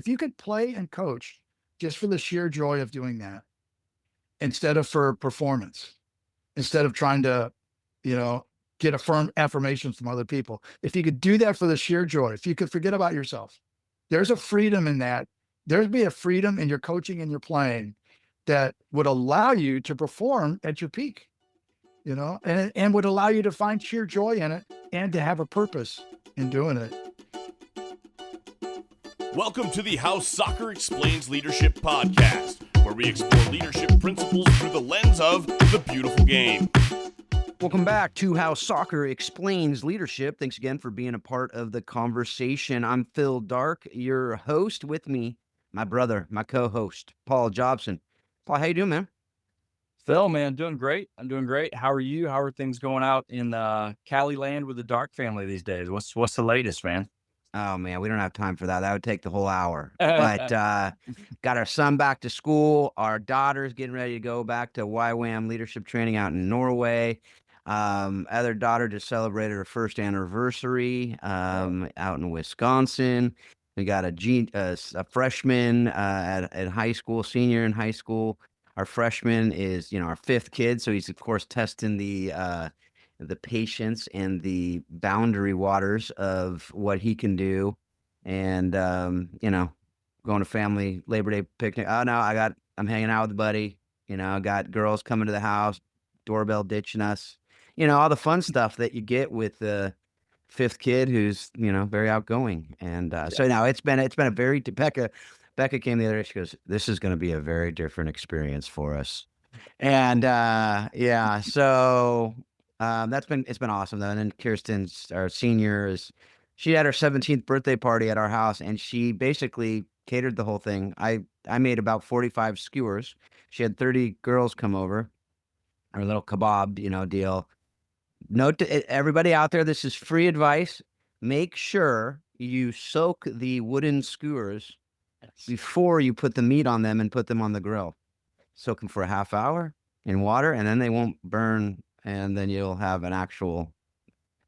if you could play and coach just for the sheer joy of doing that, instead of for performance, instead of trying to, you know, get affirmations from other people. If you could do that for the sheer joy, if you could forget about yourself, there's a freedom in that. There'd be a freedom in your coaching and your playing that would allow you to perform at your peak, you know, and would allow you to find sheer joy in it and to have a purpose in doing it. Welcome to the How Soccer Explains Leadership podcast, where we explore leadership principles through the lens of the beautiful game. Welcome back to How Soccer Explains Leadership. Thanks again for being a part of the conversation. I'm Phil Dark, your host. With me, my brother, my co-host, Paul Jobson. Paul, how you doing, man? Phil, man, doing great. I'm doing great. How are you? How are things going out in Cali land with the Dark family these days? What's the latest, man? Oh, man, we don't have time for that. That would take the whole hour. But got our son back to school. Our daughter's getting ready to go back to YWAM leadership training out in Norway. Other daughter just celebrated her first anniversary out in Wisconsin. We got a freshman at high school, senior in high school. Our freshman is, our fifth kid. So he's, of course, testing the patience and the boundary waters of what he can do. And, going to family Labor Day picnic. Oh, no, I'm hanging out with a buddy. I got girls coming to the house, doorbell ditching us. All the fun stuff that you get with the fifth kid who's, very outgoing. And so now it's been a very, Becca came the other day. She goes, "This is going to be a very different experience for us." And so it's been awesome though. And then Kirsten's our senior she had her 17th birthday party at our house, and she basically catered the whole thing. I made about 45 skewers. She had 30 girls come over. Our little kebab, deal. Note to everybody out there, this is free advice. Make sure you soak the wooden skewers before you put the meat on them and put them on the grill. Soak them for a half hour in water, and then they won't burn, and then you'll have an actual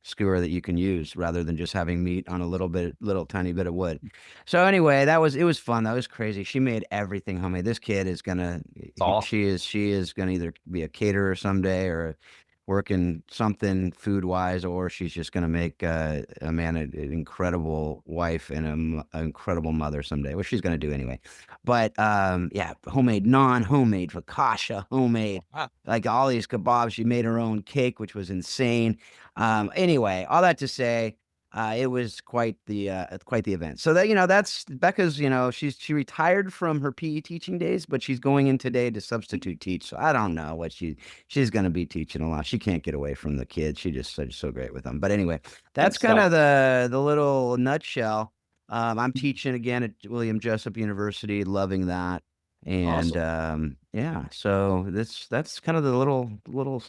skewer that you can use rather than just having meat on a little tiny bit of wood. So anyway, it was fun. That was crazy. She made everything homemade. This kid is she is gonna either be a caterer someday or working something food wise, or she's just going to make an incredible wife and an incredible mother someday, which she's going to do anyway. But homemade, non-homemade, focaccia, homemade, like all these kebabs. She made her own cake, which was insane. Anyway, all that to say, it was quite the event. So that, that's Becca's, she retired from her PE teaching days, but she's going in today to substitute teach. So I don't know what she's going to be teaching a lot. She can't get away from the kids. She just so great with them. But anyway, that's kind of the little nutshell. I'm teaching again at William Jessup University, loving that. And awesome. So that's kind of the little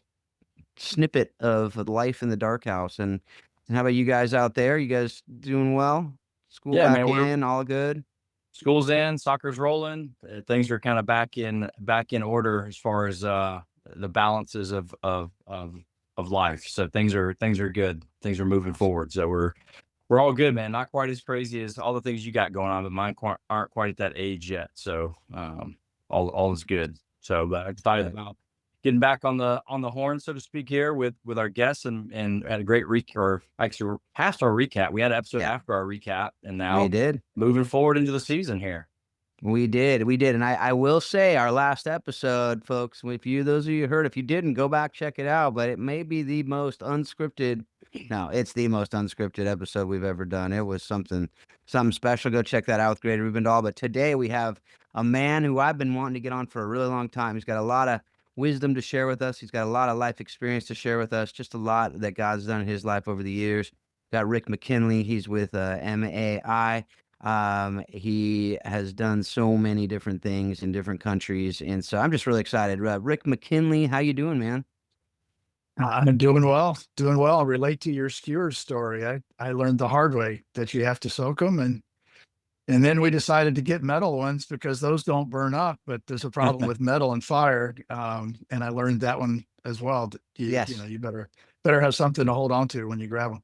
snippet of life in the Dark House. And how about you guys out there? You guys doing well? School back in, all good? School's in, soccer's rolling. Things are kind of back in order as far as the balances of life. So things are good. Things are moving forward. So we're all good, man. Not quite as crazy as all the things you got going on, but mine aren't quite at that age yet. So all is good. So excited about getting back on the horn, so to speak, here with our guests and had a great recap. Actually, we're past our recap. We had an episode after our recap, and now we did moving forward into the season here. We did. And I will say our last episode, folks, those of you who heard, if you didn't, go back, check it out, but it may be the most unscripted. No, it's the most unscripted episode we've ever done. It was something special. Go check that out with Grady Rubendahl. But today we have a man who I've been wanting to get on for a really long time. He's got a lot of wisdom to share with us. He's got a lot of life experience to share with us, just a lot that God's done in his life over the years. Got Rick McKinley. He's with MAI. He has done so many different things in different countries. And so I'm just really excited. Rick McKinley, how you doing, man? I'm doing well. Relate to your skewers story. I learned the hard way that you have to soak them, and then we decided to get metal ones because those don't burn up, but there's a problem with metal and fire. And I learned that one as well. Yes. You better have something to hold on to when you grab them.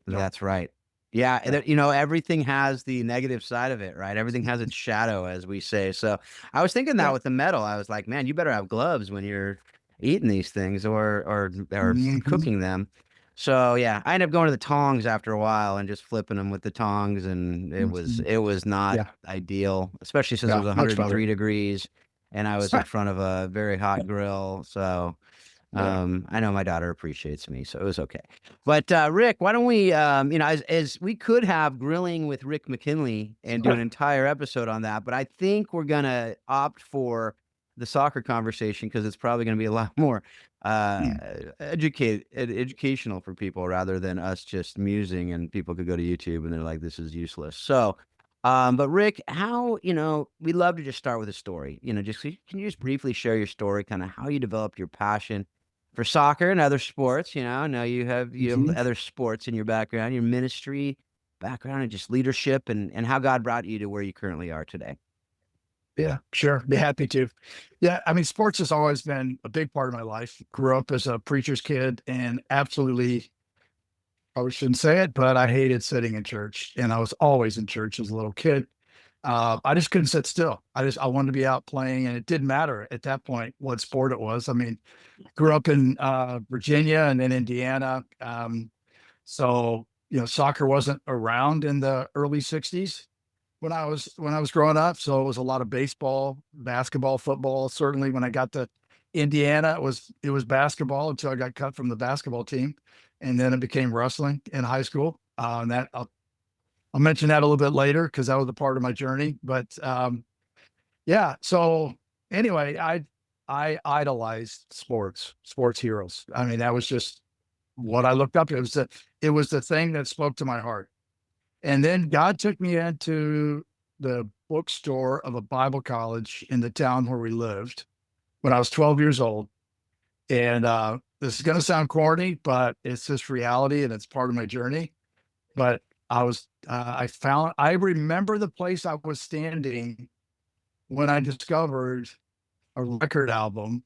That's right. Yeah, Yeah. everything has the negative side of it, right? Everything has its shadow, as we say. So I was thinking that Yeah. with the metal, I was like, man, you better have gloves when you're eating these things or Mhm. cooking them. So yeah, I ended up going to the tongs after a while and just flipping them with the tongs, and it was Mhm. it was not Yeah. ideal, especially since it Yeah. was Much better. 103 degrees and I was in front of a very hot grill. So Yeah. I know my daughter appreciates me, so it was okay. But Rick, why don't we, as we could have grilling with Rick McKinley and do an entire episode on that, but I think we're gonna opt for the soccer conversation because it's probably gonna be a lot more Mm. educational for people rather than us just musing, and people could go to YouTube and they're like, this is useless. So. But Rick, how, we love to just start with a story, just can you just briefly share your story, kind of how you developed your passion for soccer and other sports. I know you have Mhm. other sports in your background, your ministry background, and just leadership, and how God brought you to where you currently are today. Yeah, sure. Be happy to. Yeah, I mean, sports has always been a big part of my life. Grew up as a preacher's kid and absolutely, probably shouldn't say it, but I hated sitting in church. And I was always in church as a little kid. I just couldn't sit still. I wanted to be out playing, and it didn't matter at that point what sport it was. I mean, grew up in Virginia and then Indiana. So, soccer wasn't around in the early 60s when I was growing up. So it was a lot of baseball, basketball, football. Certainly when I got to Indiana, it was basketball until I got cut from the basketball team. And then it became wrestling in high school. And that I'll mention that a little bit later because that was a part of my journey. But yeah, so anyway, I idolized sports heroes. I mean, that was just what I looked up to. It was the thing that spoke to my heart. And then God took me into the bookstore of a Bible college in the town where we lived when I was 12 years old. And this is going to sound corny, but it's just reality and it's part of my journey. But I remember the place I was standing when I discovered a record album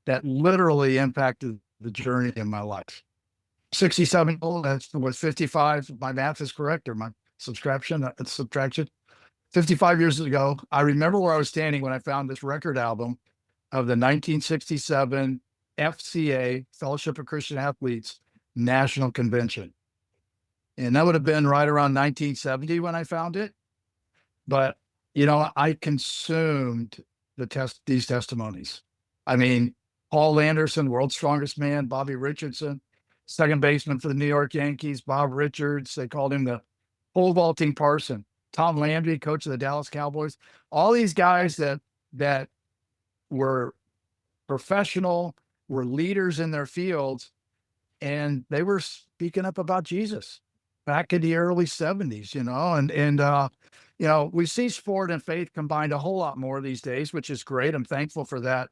that literally impacted the journey in my life. 67 old, that was 55. My math is correct, or my subtraction. 55 years ago, I remember where I was standing when I found this record album of the 1967 FCA, Fellowship of Christian Athletes National Convention. And that would have been right around 1970 when I found it. But, I consumed these testimonies. I mean, Paul Anderson, world's strongest man, Bobby Richardson, second baseman for the New York Yankees, Bob Richards, they called him the pole vaulting parson. Tom Landry, coach of the Dallas Cowboys, all these guys that were professional, were leaders in their fields, and they were speaking up about Jesus back in the early 70s, and we see sport and faith combined a whole lot more these days, which is great. I'm thankful for that.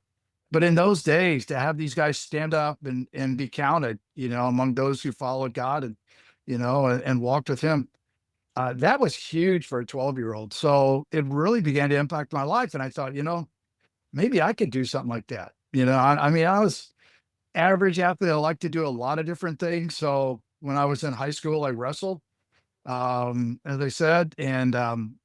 But in those days, to have these guys stand up and be counted, among those who followed God and walked with him, that was huge for a 12-year-old. So it really began to impact my life. And I thought, maybe I could do something like that. I mean, I was average athlete. I like to do a lot of different things. So when I was in high school, I wrestled, as I said, and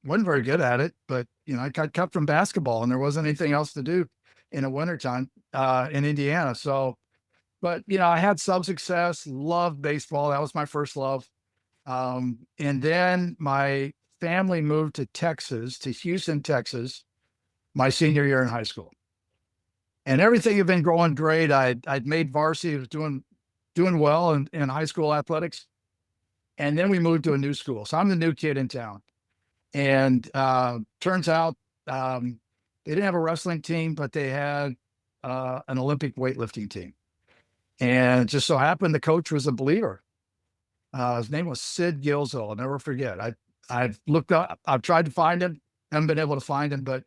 wasn't very good at it. But I got cut from basketball, and there wasn't anything else to do in the wintertime in Indiana. So, but I had some success. Loved baseball. That was my first love. And then my family moved to Texas, to Houston, Texas, my senior year in high school, and everything had been going great. I'd made varsity, was doing well in high school athletics, and then we moved to a new school. So I'm the new kid in town, and turns out they didn't have a wrestling team, but they had an Olympic weightlifting team, and it just so happened the coach was a believer. His name was Sid Gilzel. I'll never forget. I've looked up, I've tried to find him, haven't been able to find him, but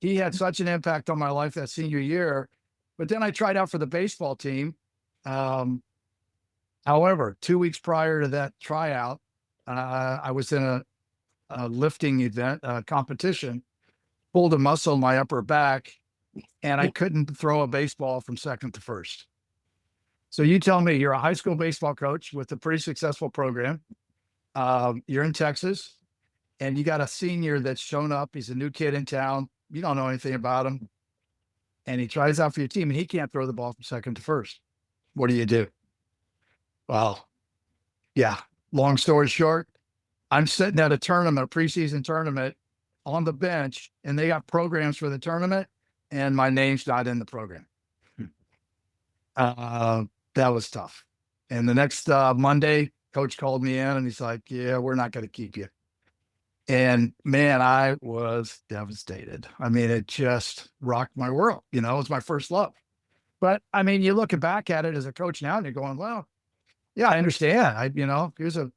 he had such an impact on my life that senior year. But then I tried out for the baseball team. Um, However, 2 weeks prior to that tryout, I was in a lifting event, competition, pulled a muscle in my upper back, and I couldn't throw a baseball from second to first. So you tell me, you're a high school baseball coach with a pretty successful program. You're in Texas, and you got a senior that's shown up. He's a new kid in town. You don't know anything about him, and he tries out for your team, and he can't throw the ball from second to first. What do you do? Well, yeah. Long story short, I'm sitting at a tournament, a preseason tournament, on the bench, and they got programs for the tournament, and my name's not in the program. That was tough. And the next Monday, coach called me in, and he's like, "Yeah, we're not going to keep you." And man, I was devastated. I mean, it just rocked my world. You know, it was my first love. But I mean, you're looking back at it as a coach now, and you're going, "Well, yeah, I understand. Here's a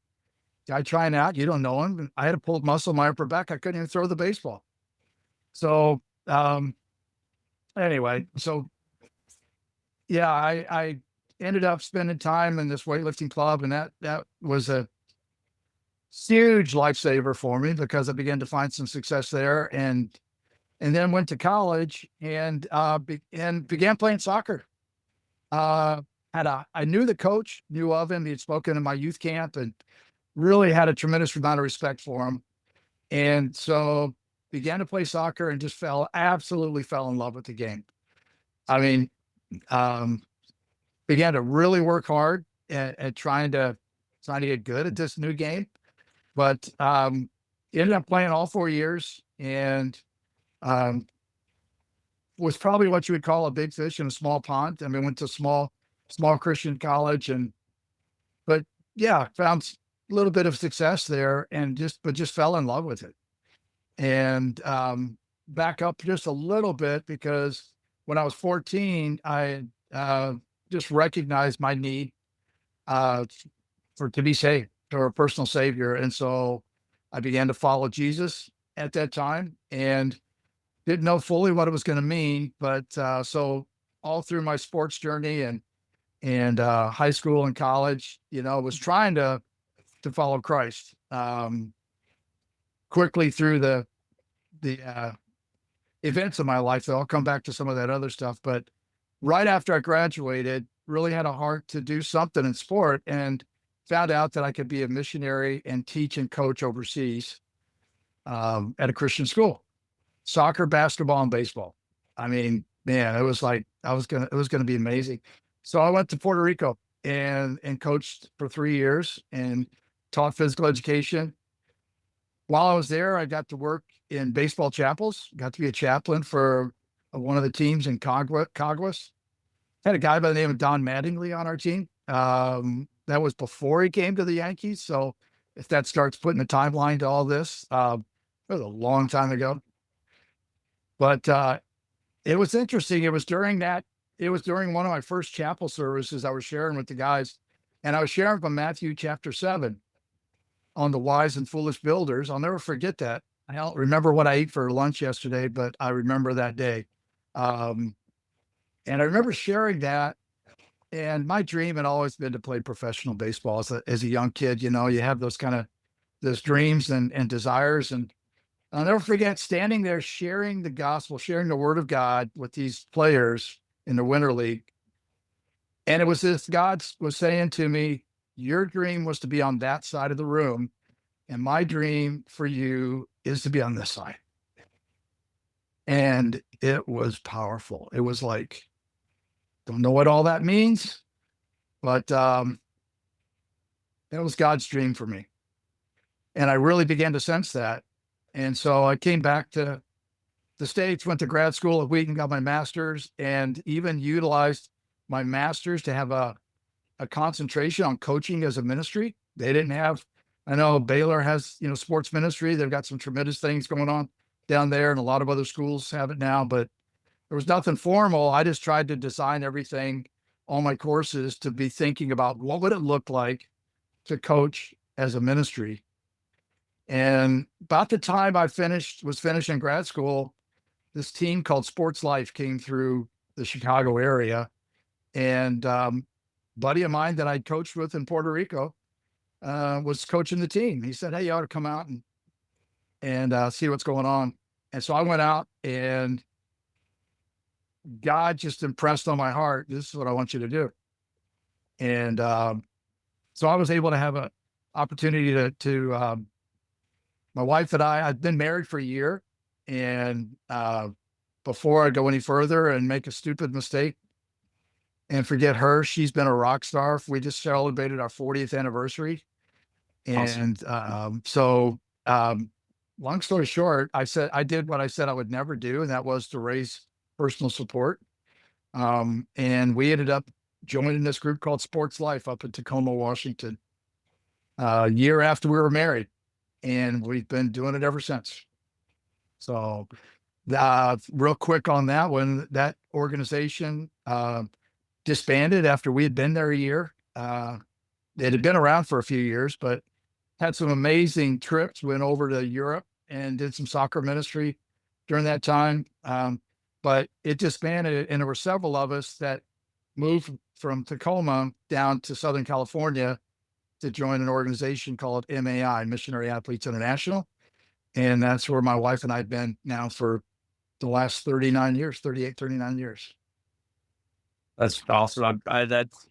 guy trying out. You don't know him. And I had a pulled muscle in my upper back. I couldn't even throw the baseball." So anyway, so yeah, I ended up spending time in this weightlifting club, and that was a huge lifesaver for me because I began to find some success there, and then went to college and began playing soccer. I knew the coach, knew of him. He had spoken in my youth camp, and really had a tremendous amount of respect for him. And so began to play soccer and just absolutely fell in love with the game. I mean, um, began to really work hard at trying to get good at this new game. But ended up playing all 4 years, and um, was probably what you would call a big fish in a small pond. I mean, went to small Christian college, but yeah, found a little bit of success there, and just fell in love with it. And back up just a little bit, because when I was 14, I just recognized my need uh, to be saved, or a personal savior. And so I began to follow Jesus at that time, and didn't know fully what it was going to mean. But so all through my sports journey and high school and college, was trying to follow Christ. Quickly through the events of my life, though, I'll come back to some of that other stuff. But right after I graduated, really had a heart to do something in sport, and found out that I could be a missionary and teach and coach overseas at a Christian school, soccer, basketball, and baseball. I mean, man, it was like it was gonna be amazing. So I went to Puerto Rico and coached for 3 years and taught physical education. While I was there, I got to work in baseball chapels, got to be a chaplain for one of the teams in Caguas. Had a guy by the name of Don Mattingly on our team. That was before he came to the Yankees. So if that starts putting a timeline to all this, it was a long time ago. But it was interesting. It was during one of my first chapel services I was sharing with the guys, and I was sharing from Matthew chapter 7 on the wise and foolish builders. I'll never forget that. I don't remember what I ate for lunch yesterday, but I remember that day. And I remember sharing that. And my dream had always been to play professional baseball as a young kid. You have those dreams and desires. And I'll never forget standing there, sharing the gospel, sharing the word of God with these players in the Winter League. And it was this God was saying to me, your dream was to be on that side of the room, and my dream for you is to be on this side. And it was powerful. It was like, don't know what all that means, but that was God's dream for me. And I really began to sense that. And so I came back to the States, went to grad school at Wheaton, got my master's, and even utilized my master's to have a concentration on coaching as a ministry. They didn't have, I know Baylor has, sports ministry. They've got some tremendous things going on down there, and a lot of other schools have it now, but there was nothing formal. I just tried to design everything, all my courses, to be thinking about what would it look like to coach as a ministry. And about the time I was finishing grad school, this team called Sports Life came through the Chicago area, and buddy of mine that I'd coached with in Puerto Rico was coaching the team. He said, "Hey, you ought to come out and see what's going on." And so I went out, and God just impressed on my heart, this is what I want you to do. And so I was able to have a opportunity to my wife and I've been married for a year, and before I go any further and make a stupid mistake and forget her, she's been a rock star. We just celebrated our 40th anniversary. Awesome. And long story short, I did what I said I would never do, and that was to raise personal support. And we ended up joining this group called Sports Life up in Tacoma, Washington, a year after we were married, and we've been doing it ever since. So, real quick on that one, that organization disbanded after we had been there a year. It had been around for a few years, but had some amazing trips, went over to Europe and did some soccer ministry during that time. But it disbanded, and there were several of us that moved from Tacoma down to Southern California to join an organization called MAI, Missionary Athletes International. And that's where my wife and I have been now for the last 39 years, 38, 39 years. That's awesome. That's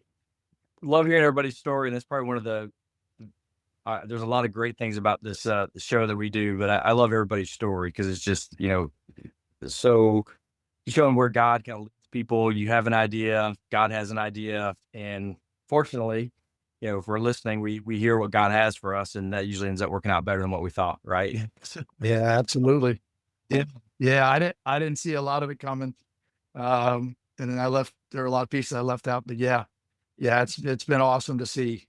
love hearing everybody's story, and that's probably one of the. There's a lot of great things about this the show that we do, but I love everybody's story because it's just so showing where God kind of leads people. You have an idea, God has an idea, and fortunately, if we're listening, we hear what God has for us, and that usually ends up working out better than what we thought, right? Yeah, absolutely. Yeah, I didn't see a lot of it coming. And then there are a lot of pieces I left out, but yeah, it's been awesome to see,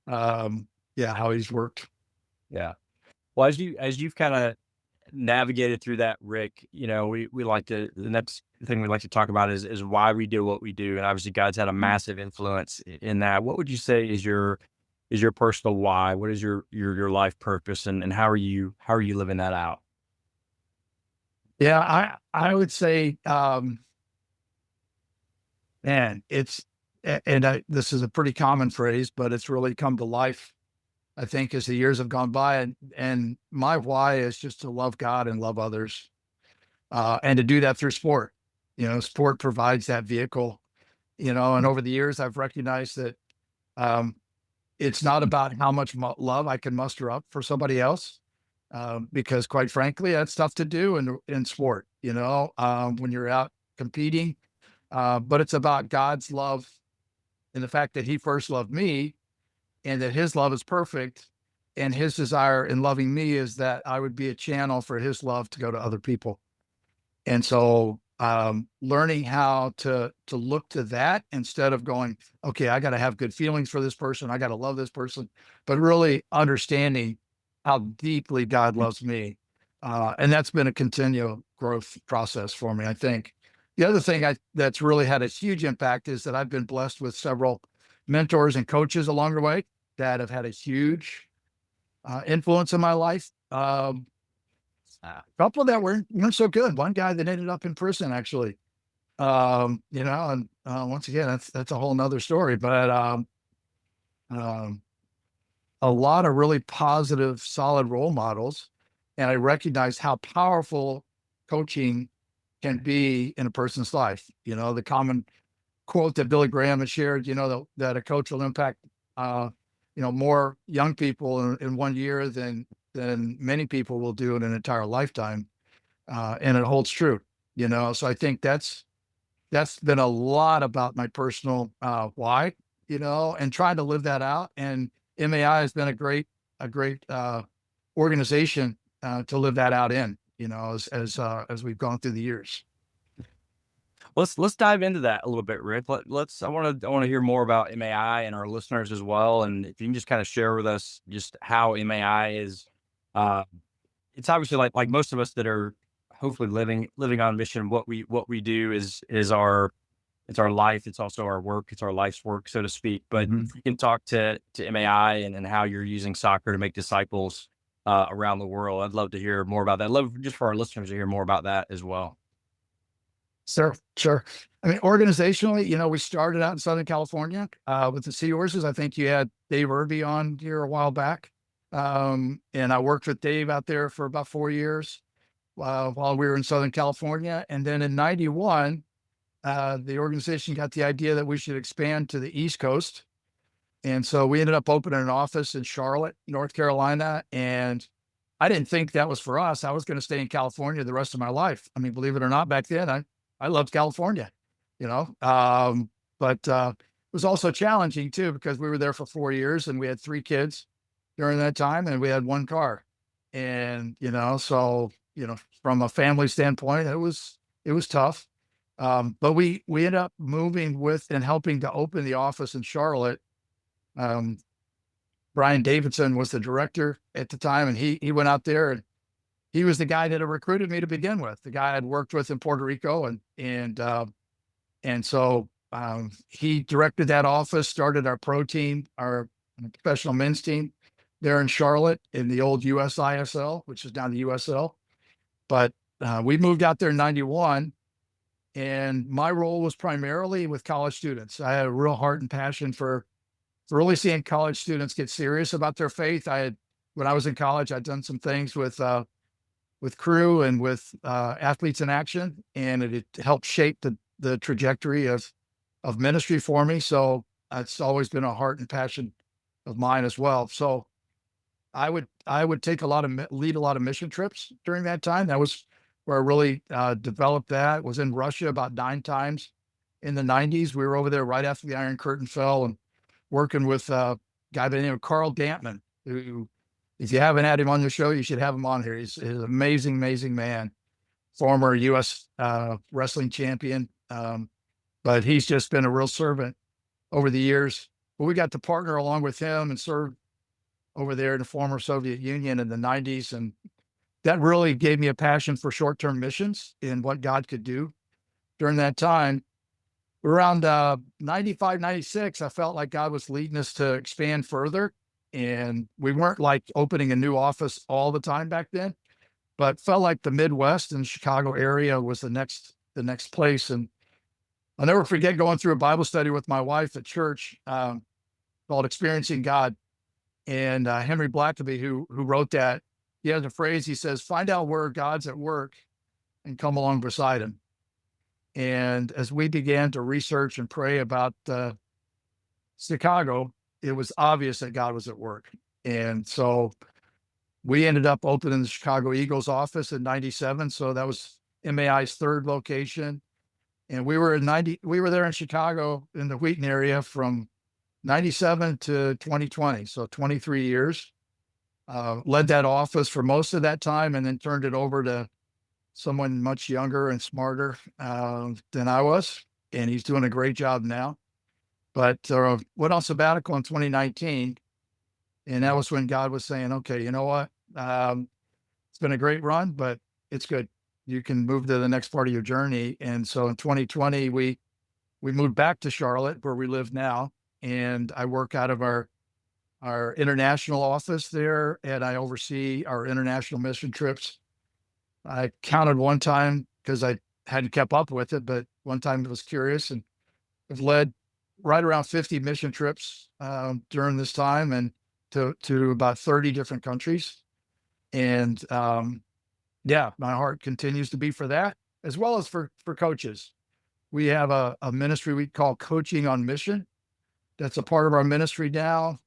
how he's worked. Yeah. Well, as you've kind of navigated through that, Rick, we like to the next thing we like to talk about is why we do what we do, and obviously God's had a massive influence in that. What would you say is your personal why? What is your life purpose, and how are you living that out? Yeah, I would say, man, this is a pretty common phrase, but it's really come to life, I think, as the years have gone by. And my why is just to love God and love others, and to do that through sport. Sport provides that vehicle, and over the years, I've recognized that it's not about how much love I can muster up for somebody else, because quite frankly, that's tough to do in sport, when you're out competing. But it's about God's love and the fact that he first loved me, and that his love is perfect. And his desire in loving me is that I would be a channel for his love to go to other people. And so, learning how to look to that instead of going, okay, I got to have good feelings for this person, I got to love this person, but really understanding how deeply God loves me. And that's been a continual growth process for me, I think. The other thing that's really had a huge impact is that I've been blessed with several mentors and coaches along the way that have had a huge influence in my life. A couple that weren't so good. One guy that ended up in prison, actually. And once again, that's a whole nother story. But a lot of really positive, solid role models, and I recognized how powerful coaching can be in a person's life. The common quote that Billy Graham has shared, that a coach will impact, more young people in 1 year than many people will do in an entire lifetime. And it holds true, so I think that's been a lot about my personal why, and trying to live that out. And MAI has been a great organization to live that out in, as we've gone through the years. Let's dive into that a little bit, Rick. I want to hear more about MAI and our listeners as well. And if you can just kind of share with us just how MAI is. It's obviously like most of us that are hopefully living on mission. What we do is our life. It's also our work. It's our life's work, so to speak. But you can talk to MAI and how you're using soccer to make disciples around the world. I'd love to hear more about that. I'd love just for our listeners to hear more about that as well. Sure. I mean, organizationally, we started out in Southern California with the Seahorses. I think you had Dave Irby on here a while back. And I worked with Dave out there for about 4 years while we were in Southern California. And then in 91, the organization got the idea that we should expand to the East Coast. And so we ended up opening an office in Charlotte, North Carolina. And I didn't think that was for us. I was going to stay in California the rest of my life. I mean, believe it or not, back then, I loved California, you know. But it was also challenging too, because we were there for 4 years and we had 3 kids during that time and we had 1 car. And, so, from a family standpoint, it was tough. But we ended up moving with and helping to open the office in Charlotte. Um, Brian Davidson was the director at the time, and he went out there, and he was the guy that had recruited me to begin with. The guy I'd worked with in Puerto Rico, and so he directed that office, started our pro team, our professional men's team there in Charlotte in the old USISL, which is now the USL. But we moved out there in '91. And my role was primarily with college students. I had a real heart and passion for really seeing college students get serious about their faith. When I was in college, I'd done some things with Crew and with Athletes in Action, and it helped shape the trajectory of ministry for me. So it's always been a heart and passion of mine as well. So I would lead a lot of mission trips during that time. That was where I really developed that. Was in Russia about 9 times in the '90s. We were over there right after the Iron Curtain fell and working with a guy by the name of Carl Dampman, who, if you haven't had him on your show, you should have him on here. He's an amazing, amazing man, former U.S. Wrestling champion. But he's just been a real servant over the years. But we got to partner along with him and serve over there in the former Soviet Union in the '90s. And that really gave me a passion for short-term missions and what God could do during that time. Around 95, 96, I felt like God was leading us to expand further. And we weren't like opening a new office all the time back then, but felt like the Midwest and Chicago area was the next place. And I'll never forget going through a Bible study with my wife at church called Experiencing God. And Henry Blackaby, who wrote that, he has a phrase. He says, "Find out where God's at work and come along beside him." And as we began to research and pray about Chicago, it was obvious that God was at work. And so we ended up opening the Chicago Eagles office in '97. So that was MAI's third location. And we were there in Chicago in the Wheaton area from '97 to 2020. So 23 years. Led that office for most of that time and then turned it over to someone much younger and smarter than I was. And he's doing a great job now. But went on sabbatical in 2019. And that was when God was saying, okay, you know what? It's been a great run, but it's good. You can move to the next part of your journey. And so in 2020, we moved back to Charlotte, where we live now. And I work out of our international office there, and I oversee our international mission trips. I counted one time because I hadn't kept up with it, but one time I was curious, and I've led right around 50 mission trips during this time, and to about 30 different countries. And yeah, my heart continues to be for that, as well as for coaches. We have a ministry we call Coaching on Mission. That's a part of our ministry now.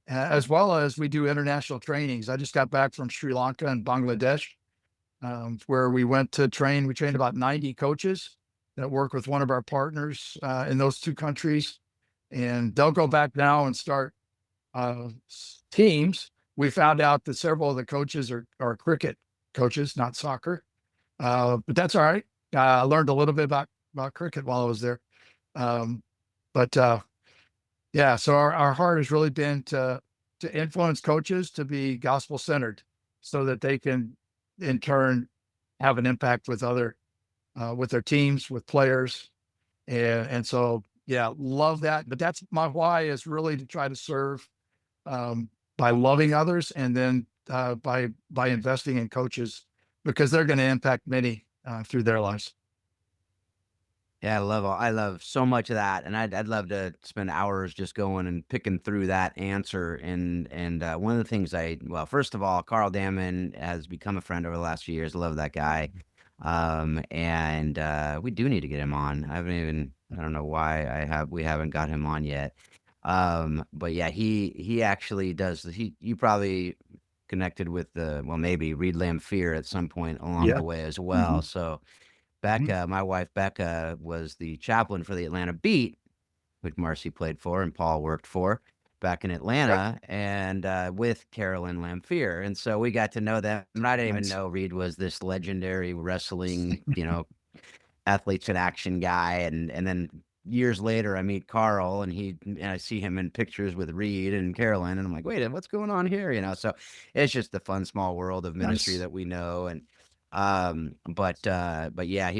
As well as we do international trainings. I just got back from Sri Lanka and Bangladesh, where we went to train. We trained about 90 coaches that work with one of our partners in those 2 countries. And they'll go back now and start teams. We found out that several of the coaches are cricket coaches, not soccer. But that's all right. I learned a little bit about cricket while I was there. Yeah, so our heart has really been to influence coaches to be gospel centered, so that they can in turn have an impact with with their teams, with players, and so yeah, love that. But that's my why, is really to try to serve by loving others, and then by investing in coaches, because they're going to impact many through their lives. Yeah, I love so much of that, and I'd love to spend hours just going and picking through that answer. And one of the things first of all, Carl Damon has become a friend over the last few years. I love that guy, and we do need to get him on. I don't know why we haven't got him on yet. But yeah, he actually does. You probably connected with maybe Reed Lamphere at some point along Yeah. the way as Hmm. well. So Hmm. Becca, my wife Becca, was the chaplain for the Atlanta Beat, which Marcy played for and Paul worked for back in Right. Atlanta, and with Carolyn Lamphere. And so we got to know them. And I didn't even Nice. know Reed was this legendary wrestling, athletes in action guy. And then years later, I meet Carl, and I see him in pictures with Reed and Carolyn, and I'm like, wait, what's going on here? So it's just the fun small world of ministry Nice. that we know. And but yeah,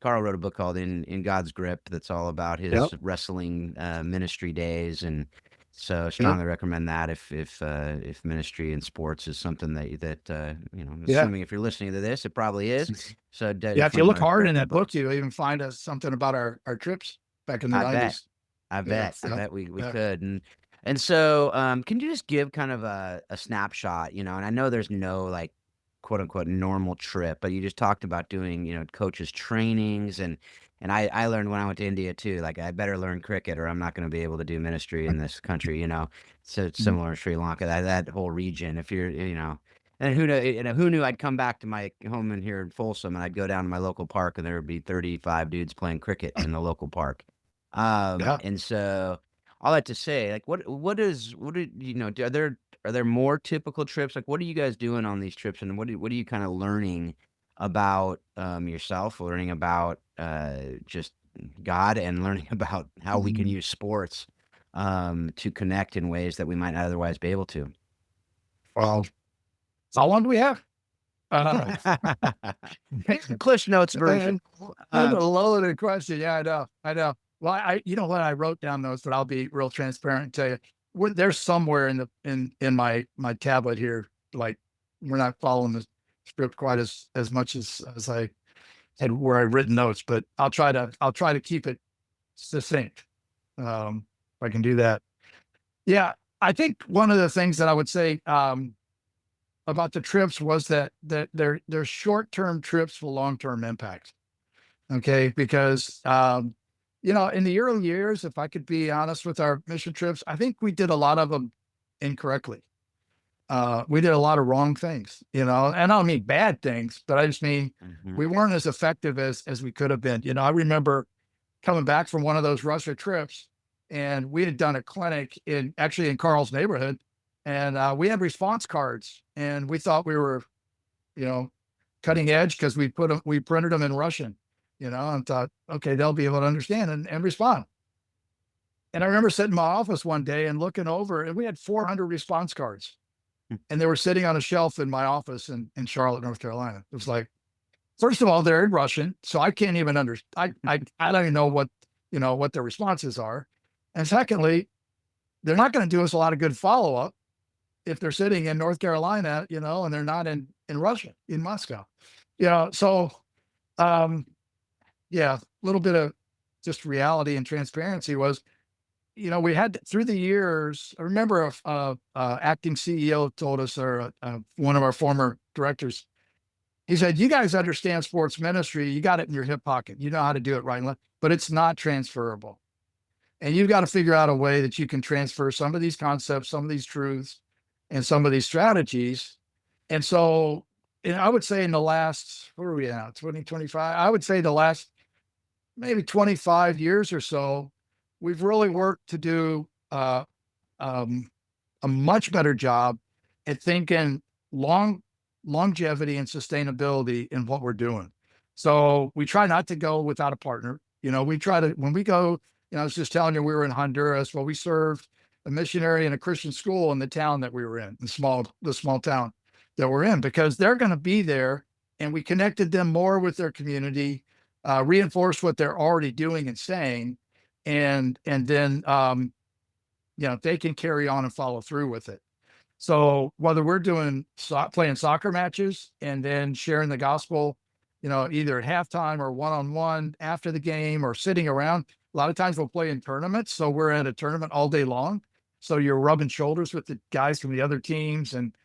Carl wrote a book called In God's Grip that's all about Yep. his wrestling ministry days. And so Yep. strongly recommend that if ministry and sports is something I'm Yeah. assuming if you're listening to this, it probably is. So Yeah. If you definitely look want to hard grab in that that book. book, you even find us something about our trips back in the I bet. 90s. I Yeah. bet. I Yeah. bet we Yeah. could. And so can you just give kind of a snapshot, and I know there's no like quote unquote normal trip, but you just talked about doing, coaches trainings and I learned when I went to India too, like I better learn cricket or I'm not going to be able to do ministry in this country. So it's Mhm. similar in Sri Lanka, that whole region. If and who knew I'd come back to my home in here in Folsom and I'd go down to my local park and there would be 35 dudes playing cricket in the local park. Yeah. And so all that to say, like, are there more typical trips? Like, what are you guys doing on these trips, and what are you kind of learning about yourself, learning about just God, and learning about how we can Mhm. use sports to connect in ways that we might not otherwise be able to? Well, how long do we have? Uh, Cliff Notes version. and that's a Um, loaded question. Yeah, I know. I know. Well, you know what? I wrote down those, but I'll be real transparent and tell you, there's somewhere in my tablet here. Like, we're not following the script quite as much as I had where I've written notes, but I'll try to keep it succinct. If I can do that. Yeah, I think one of the things that I would say about the trips was that they're short-term trips for long-term impact. Okay, because in the early years, if I could be honest with our mission trips, I think we did a lot of them incorrectly. We did a lot of wrong things, and I don't mean bad things, but I just mean mhm. we weren't as effective as we could have been. I remember coming back from one of those Russia trips, and we had done a clinic in Carl's neighborhood, and we had response cards, and we thought we were, you know, cutting edge because we printed them in Russian, and thought, okay, they'll be able to understand and respond. And I remember sitting in my office one day and looking over, and we had 400 response cards, and they were sitting on a shelf in my office in Charlotte, North Carolina. It was like, first of all, they're in Russian, so I can't even understand. I don't even know what their responses are. And secondly, they're not going to do us a lot of good follow up if they're sitting in North Carolina, and they're not in Russia, in Moscow. So um, yeah, a little bit of just reality and transparency was, we had through the years. I remember acting CEO told us, or one of our former directors, he said, "You guys understand sports ministry. You got it in your hip pocket. You know how to do it right and left, but it's not transferable. And you've got to figure out a way that you can transfer some of these concepts, some of these truths, and some of these strategies." And so, I would say in the last, what are we at, 2025? I would say the last maybe 25 years or so, we've really worked to do um, a much better job at thinking long longevity and sustainability in what we're doing. So we try not to go without a partner. We try to, when we go, I was just telling you, we were in Honduras. Well, we served a missionary in a Christian school in the town that we were in, the small town that we're in, because they're going to be there. And we connected them more with their community, reinforced what they're already doing and saying. And then, they can carry on and follow through with it. So whether we're doing playing soccer matches and then sharing the gospel, either at halftime or one-on-one after the game or sitting around, a lot of times we'll play in tournaments. So we're at a tournament all day long. So you're rubbing shoulders with the guys from the other teams and,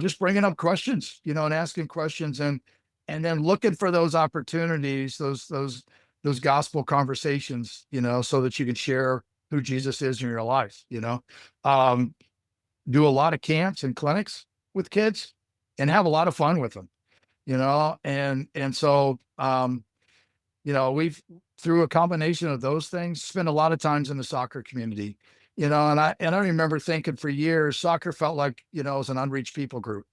just bringing up questions, and asking questions and then looking for those opportunities, those gospel conversations, so that you can share who Jesus is in your life, um, do a lot of camps and clinics with kids and have a lot of fun with them, and so, we've, through a combination of those things, spent a lot of times in the soccer community, and I remember thinking for years, soccer felt like, it was an unreached people group,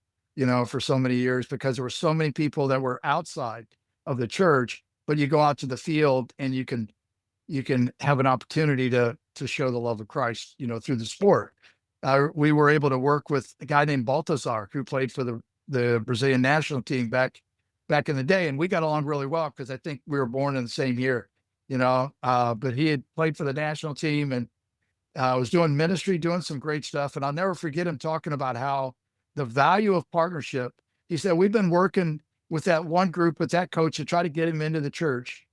for so many years, because there were so many people that were outside of the church, but you go out to the field and you can have an opportunity to show the love of Christ, through the sport. We were able to work with a guy named Baltazar who played for the Brazilian national team back in the day, and we got along really well because I think we were born in the same year, but he had played for the national team and was doing ministry, doing some great stuff. And I'll never forget him talking about how the value of partnership. He said, we've been working with that one group, with that coach, to try to get him into the church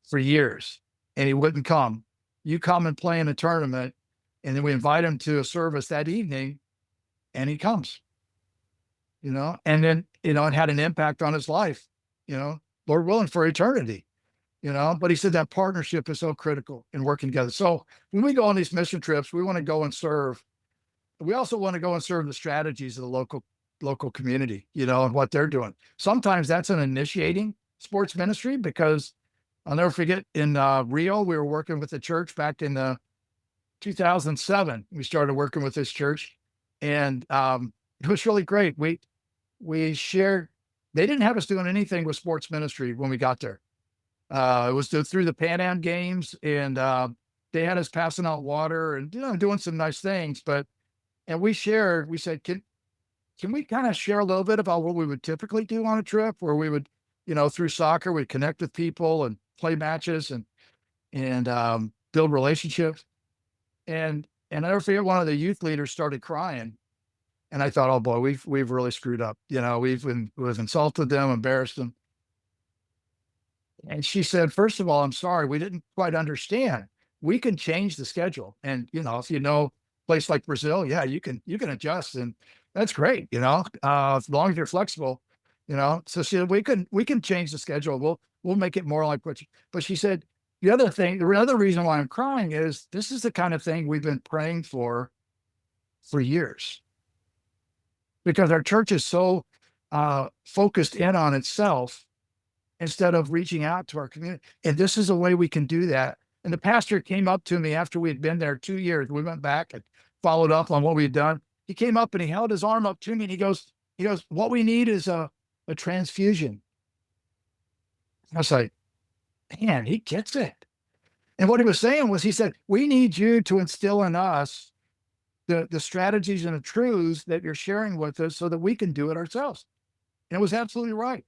for years, and he wouldn't come. You come and play in a tournament, and then we invite him to a service that evening, and he comes, and then, it had an impact on his life, Lord willing, for eternity, but he said that partnership is so critical in working together. So when we go on these mission trips, we want to go and serve. We also want to go and serve the strategies of the local community, and what they're doing. Sometimes that's an initiating sports ministry, because I'll never forget, in Rio, we were working with the church back in 2007. We started working with this church, and it was really great. We shared. They didn't have us doing anything with sports ministry when we got there. It was through the Pan Am Games, and they had us passing out water and doing some nice things. And we shared. We said, can we kind of share a little bit about what we would typically do on a trip, where we would, through soccer, we'd connect with people and play matches and build relationships. And I never forget, one of the youth leaders started crying. And I thought, oh boy, we've really screwed up. We've insulted them, embarrassed them. And she said, first of all, I'm sorry, we didn't quite understand. We can change the schedule. And, if place like Brazil, yeah, you can adjust, and that's great, as long as you're flexible, So she said, we can change the schedule. We'll make it more like but she said, the other reason why I'm crying is this is the kind of thing we've been praying for years, because our church is so focused in on itself instead of reaching out to our community. And this is a way we can do that. And the pastor came up to me after we had been there 2 years. We went back and followed up on what we had done. He came up and he held his arm up to me, and he goes, what we need is a transfusion. I was like, man, he gets it. And what he was saying was, he said, we need you to instill in us the strategies and the truths that you're sharing with us so that we can do it ourselves. And it was absolutely right.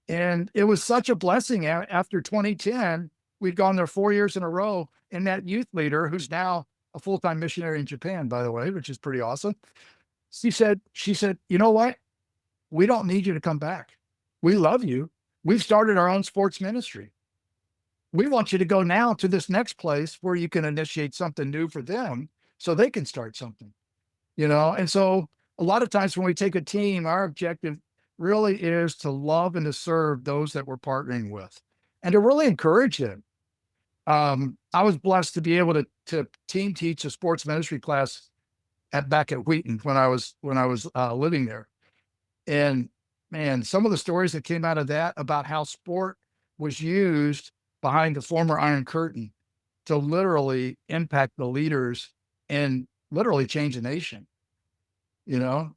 And it was such a blessing. After 2010, we'd gone there 4 years in a row. And that youth leader, who's now a full-time missionary in Japan, by the way, which is pretty awesome. She said, you know what? We don't need you to come back. We love you. We've started our own sports ministry. We want you to go now to this next place where you can initiate something new for them so they can start something, And so a lot of times when we take a team, our objective really is to love and to serve those that we're partnering with, and to really encourage them. I was blessed to be able to team teach a sports ministry class back at Wheaton when I was living there. And man, some of the stories that came out of that about how sport was used behind the former Iron Curtain to literally impact the leaders and literally change the nation, and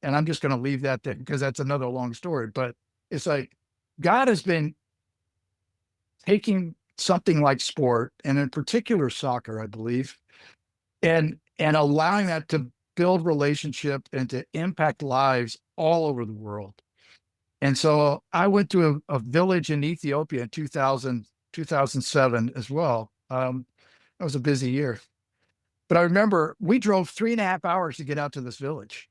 I'm just going to leave that there because that's another long story. But it's like God has been taking something like sport, and in particular soccer, I believe, and allowing that to build relationship and to impact lives all over the world. And so I went to a village in Ethiopia in 2007 as well. That was a busy year. But I remember we drove 3.5 hours to get out to this village.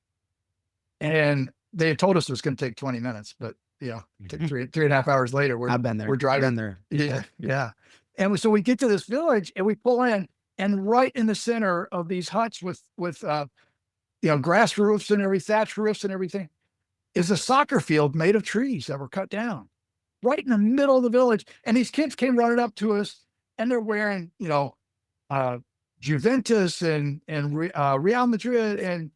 And they had told us it was going to take 20 minutes, but took 3.5 hours later. I've been there. We're driving. Been there. Yeah. Yeah. And so we get to this village and we pull in, and right in the center of these huts with grass roofs and thatch roofs and everything is a soccer field made of trees that were cut down right in the middle of the village. And these kids came running up to us and they're wearing, Juventus and Real Madrid and,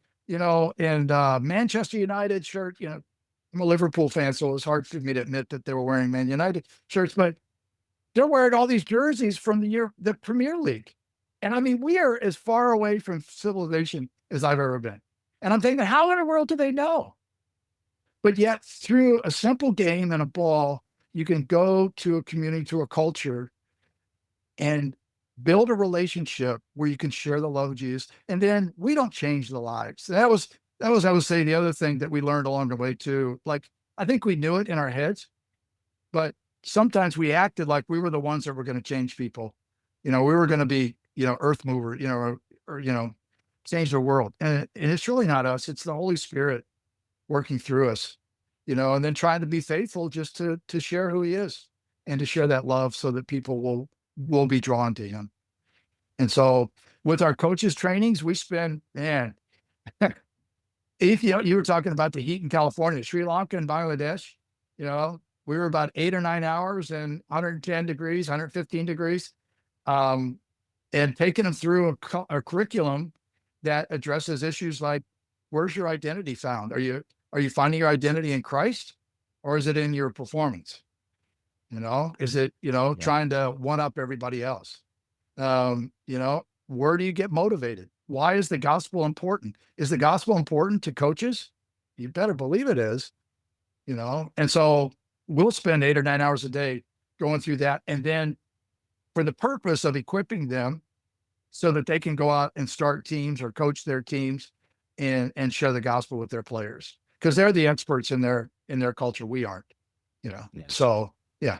Manchester United shirt. I'm a Liverpool fan, so it was hard for me to admit that they were wearing Man United shirts, but they're wearing all these jerseys from the Premier League. And I mean, we are as far away from civilization as I've ever been. And I'm thinking, how in the world do they know? But yet, through a simple game and a ball, you can go to a community, to a culture, and build a relationship where you can share the love of Jesus. And then we don't change the lives. That was, I would say, the other thing that we learned along the way too. Like, I think we knew it in our heads, but sometimes we acted like we were the ones that were going to change people. We were going to be, earth mover, or change the world. And it's really not us. It's the Holy Spirit working through us, and then trying to be faithful just to share who he is and to share that love so that people will be drawn to him. And so with our coaches trainings, we spend, man, if you were talking about the heat in California, Sri Lanka and Bangladesh, we were about 8 or 9 hours and 110 degrees, 115 degrees, and taking them through a curriculum that addresses issues like, where's your identity found? Are you finding your identity in Christ, or is it in your performance? Is it, trying to one up everybody else? Where do you get motivated? Why is the gospel important? Is the gospel important to coaches? You better believe it is, and so we'll spend 8 or 9 hours a day going through that. And then for the purpose of equipping them so that they can go out and start teams or coach their teams and share the gospel with their players, because they're the experts in their culture. We aren't, Yeah. So yeah.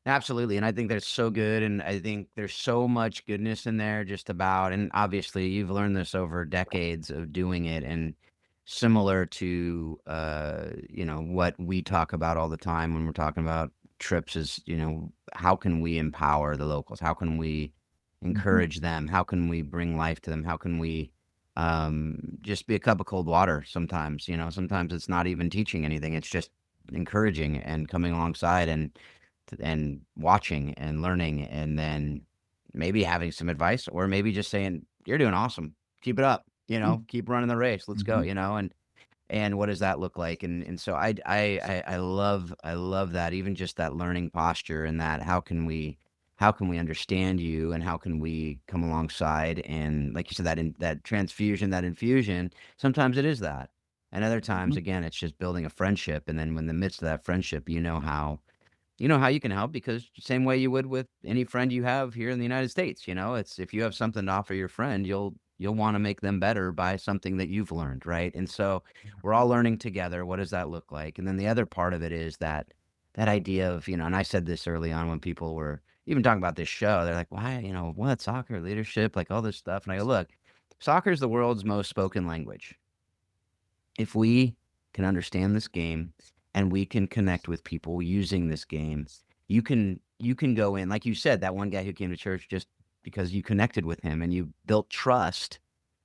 Absolutely. And I think that's so good. And I think there's so much goodness in there just about, and obviously you've learned this over decades of doing it, and similar to, what we talk about all the time when we're talking about trips is, how can we empower the locals? How can we encourage them? How can we bring life to them? How can we, just be a cup of cold water sometimes? Sometimes it's not even teaching anything. It's just encouraging and coming alongside and watching and learning, and then maybe having some advice, or maybe just saying, you're doing awesome, keep it up, keep running the race, let's go, and what does that look like? And so I love that, even just that learning posture, and that how can we understand you, and how can we come alongside, and like you said, that transfusion, that infusion, sometimes it is that, and other times, again, it's just building a friendship. And then in the midst of that friendship, how you can help, because same way you would with any friend you have here in the United States. It's, if you have something to offer your friend, you'll want to make them better by something that you've learned, right? And so we're all learning together. What does that look like? And then the other part of it is that idea of, and I said this early on when people were even talking about this show, they're like, why, what, soccer, leadership, like all this stuff. And I go, look, soccer is the world's most spoken language. If we can understand this game, and we can connect with people using this game, you can go in, like you said, that one guy who came to church just because you connected with him and you built trust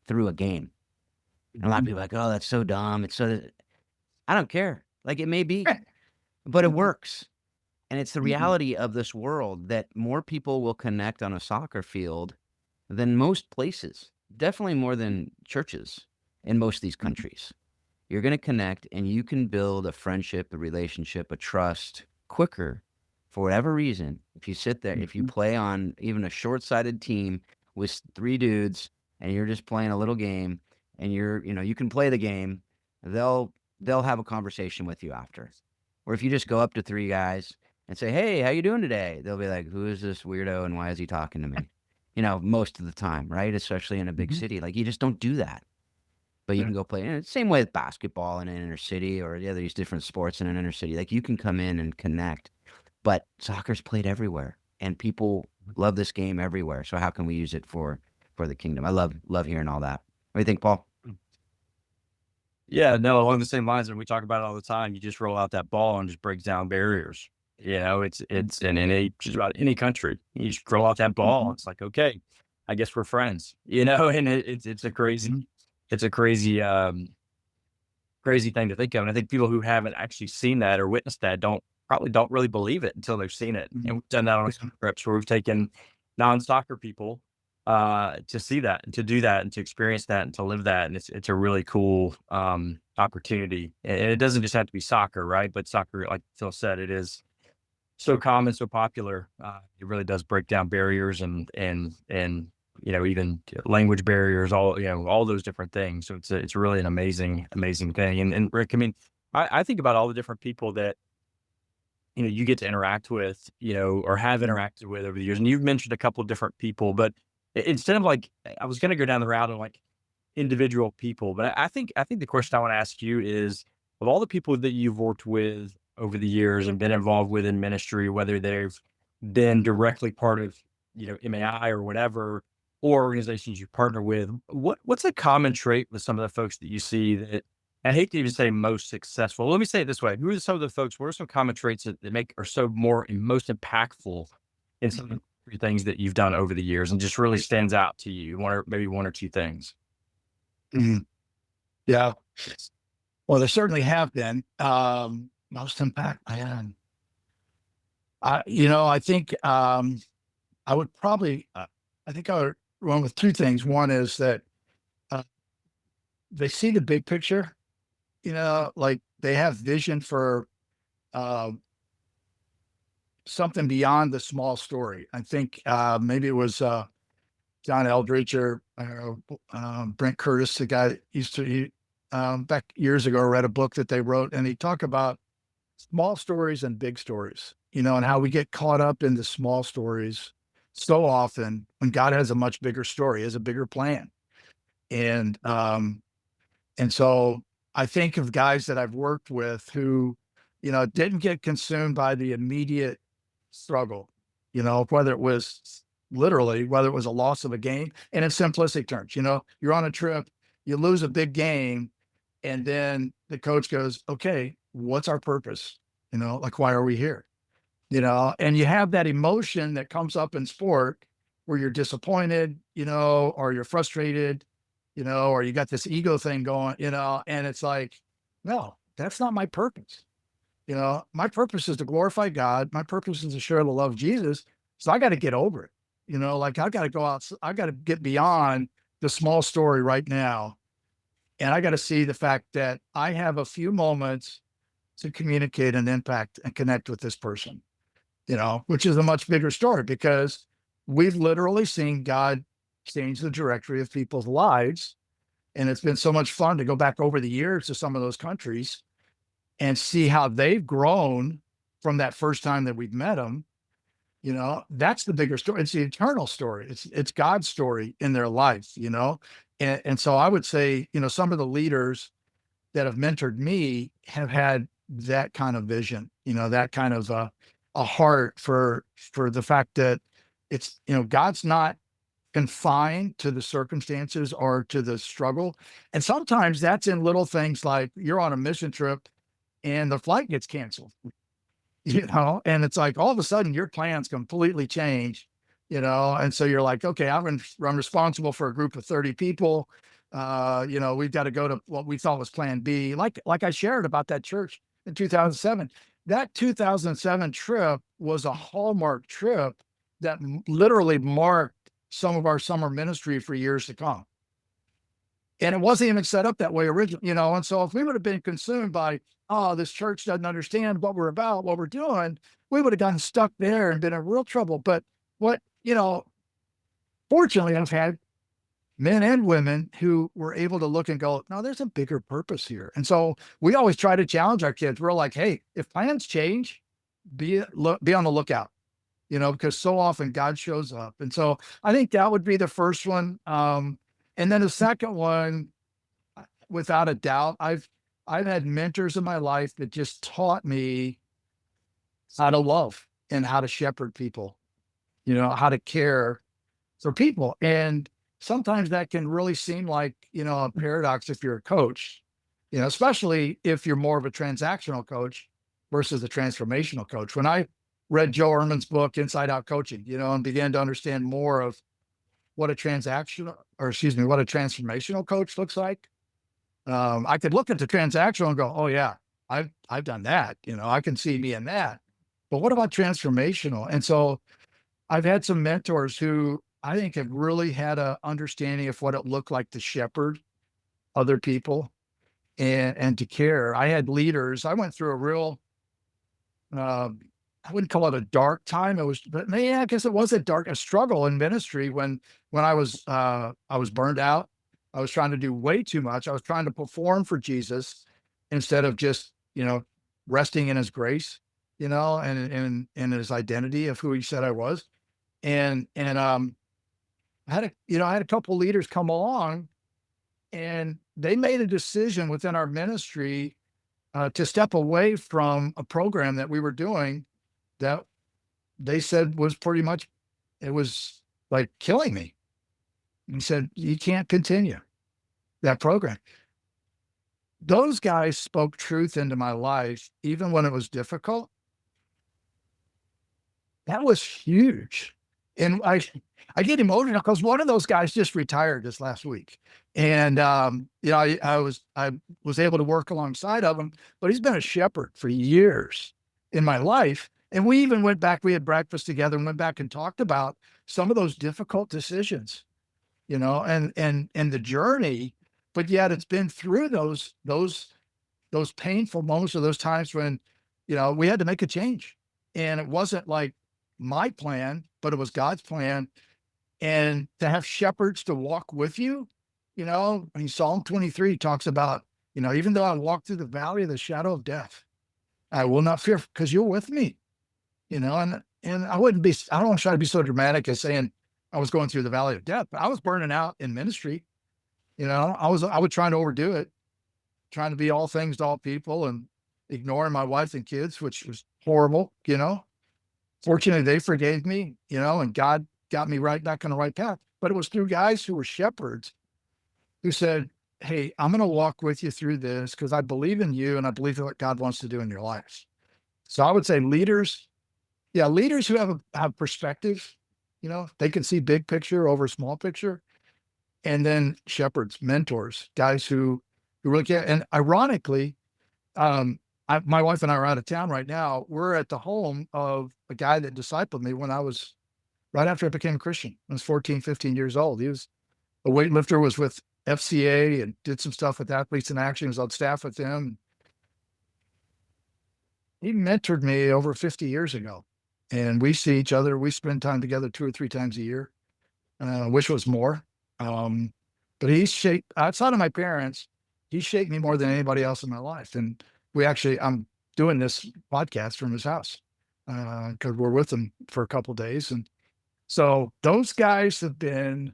through a game. And a lot of people are like, oh, that's so dumb. I don't care. Like, it may be, but it works. And it's the reality of this world that more people will connect on a soccer field than most places, definitely more than churches in most of these countries. You're going to connect, and you can build a friendship, a relationship, a trust quicker for whatever reason. If you sit there, if you play on even a short-sighted team with 3 dudes, and you're just playing a little game, and you can play the game, they'll have a conversation with you after. Or if you just go up to 3 guys and say, hey, how you doing today? They'll be like, who is this weirdo, and why is he talking to me? Most of the time, right? Especially in a big city. Like, you just don't do that. But you can go play. And same way with basketball in an inner city, or these different sports in an inner city. Like, you can come in and connect. But soccer's played everywhere, and people love this game everywhere. So how can we use it for the kingdom? I love hearing all that. What do you think, Paul? Yeah, no, along the same lines, and we talk about it all the time. You just roll out that ball and just breaks down barriers. It's in just about any country. You just roll out that ball. It's like, okay, I guess we're friends. And it's a crazy. It's a crazy, crazy thing to think of. And I think people who haven't actually seen that or witnessed that don't probably don't really believe it until they've seen it. Mhm. And we've done that on some trips where we've taken non-soccer people to see that and to do that and to experience that and to live that. And it's a really cool opportunity. And it doesn't just have to be soccer, right? But soccer, like Phil said, it is so common, so popular. It really does break down barriers and even language barriers, all those different things. So it's really an amazing thing. And Rick, I mean, I think about all the different people that you get to interact with, or have interacted with over the years. And you've mentioned a couple of different people, but instead of like, I was going to go down the route of like individual people, but I think the question I want to ask you is, of all the people that you've worked with over the years and been involved with in ministry, whether they've been directly part of, MAI or whatever, or organizations you partner with, what's a common trait with some of the folks that you see that, I hate to even say most successful. Let me say it this way. Who are some of the folks, what are some common traits that are so more and most impactful in some of the things that you've done over the years and just really stands out to you? Maybe one or two things. Mhm. Yeah. Well, there certainly have been, most impact, man. I think, I would probably, I think I would run with two things. One is that, uh, they see the big picture, like they have vision for, uh, something beyond the small story. I think, maybe it was, John Eldridge or, Brent Curtis, the guy that back years ago, read a book that they wrote, and he talked about small stories and big stories, and how we get caught up in the small stories so often when God has a much bigger story, has a bigger plan. And, and so I think of guys that I've worked with who, didn't get consumed by the immediate struggle, whether it was whether it was a loss of a game. And in simplistic terms, you're on a trip, you lose a big game, and then the coach goes, okay, what's our purpose? Like, why are we here? And you have that emotion that comes up in sport where you're disappointed, or you're frustrated, or you got this ego thing going, and it's like, no, that's not my purpose. My purpose is to glorify God. My purpose is to share the love of Jesus. So I got to get over it. Like I've got to go out. I've got to get beyond the small story right now. And I got to see the fact that I have a few moments to communicate and impact and connect with this person, which is a much bigger story because we've literally seen God change the trajectory of people's lives. And it's been so much fun to go back over the years to some of those countries and see how they've grown from that first time that we've met them. That's the bigger story. It's the eternal story. It's God's story in their life, and so I would say, some of the leaders that have mentored me have had that kind of vision, that kind of a heart for the fact that it's, God's not confined to the circumstances or to the struggle. And sometimes that's in little things like you're on a mission trip and the flight gets canceled, and it's like all of a sudden your plans completely change, and so you're like, okay, I'm responsible for a group of 30 people. We've got to go to what we thought was plan B. Like I shared about that church in 2007. That 2007 trip was a hallmark trip that literally marked some of our summer ministry for years to come. And it wasn't even set up that way originally, and so if we would have been consumed by, oh, this church doesn't understand what we're about, what we're doing, we would have gotten stuck there and been in real trouble. But fortunately, I've had men and women who were able to look and go, no, there's a bigger purpose here. And so we always try to challenge our kids. We're like, hey, if plans change, be on the lookout, because so often God shows up. And so I think that would be the first one. And then the second one, without a doubt, I've had mentors in my life that just taught me how to love and how to shepherd people, how to care for people. And sometimes that can really seem like, a paradox if you're a coach, especially if you're more of a transactional coach versus a transformational coach. When I read Joe Ehrmann's book, Inside Out Coaching, and began to understand more of what a transformational coach looks like. I could look at the transactional and go, oh yeah, I've done that, I can see me in that. But what about transformational? And so I've had some mentors who I think have really had a understanding of what it looked like to shepherd other people and to care. I had leaders. I went through a real, I wouldn't call it a dark time. It was, but yeah, I guess it was a struggle in ministry when I was burned out. I was trying to do way too much. I was trying to perform for Jesus instead of just, resting in his grace, and his identity of who he said I was. And I had a couple leaders come along, and they made a decision within our ministry to step away from a program that we were doing that they said was pretty much, it was like killing me. And he said, you can't continue that program. Those guys spoke truth into my life, even when it was difficult. That was huge. And I get emotional because one of those guys just retired this last week. And I was able to work alongside of him, but he's been a shepherd for years in my life. And we even went back, we had breakfast together and went back and talked about some of those difficult decisions, and the journey. But yet it's been through those painful moments, or those times when, we had to make a change. And it wasn't like my plan, but it was God's plan. And to have shepherds to walk with you, Psalm 23 talks about, even though I walk through the valley of the shadow of death, I will not fear because you're with me, and I don't want to try to be so dramatic as saying I was going through the valley of death, but I was burning out in ministry. I would try to overdo it, trying to be all things to all people and ignoring my wife and kids, which was horrible. Fortunately, they forgave me, and God got me right back on the right path. But it was through guys who were shepherds who said, hey, I'm going to walk with you through this because I believe in you and I believe in what God wants to do in your life. So I would say leaders who have perspective, they can see big picture over small picture. And then shepherds, mentors, guys who really care. And ironically, my wife and I are out of town right now. We're at the home of a guy that discipled me right after I became a Christian. I was 14, 15 years old. He was a weightlifter, was with FCA and did some stuff with Athletes in Action. He was on staff with them. He mentored me over 50 years ago. And we see each other. We spend time together 2 or 3 times a year. I wish it was more. But outside of my parents, he shaped me more than anybody else in my life. And I'm doing this podcast from his house because we're with him for a couple of days. And so those guys have been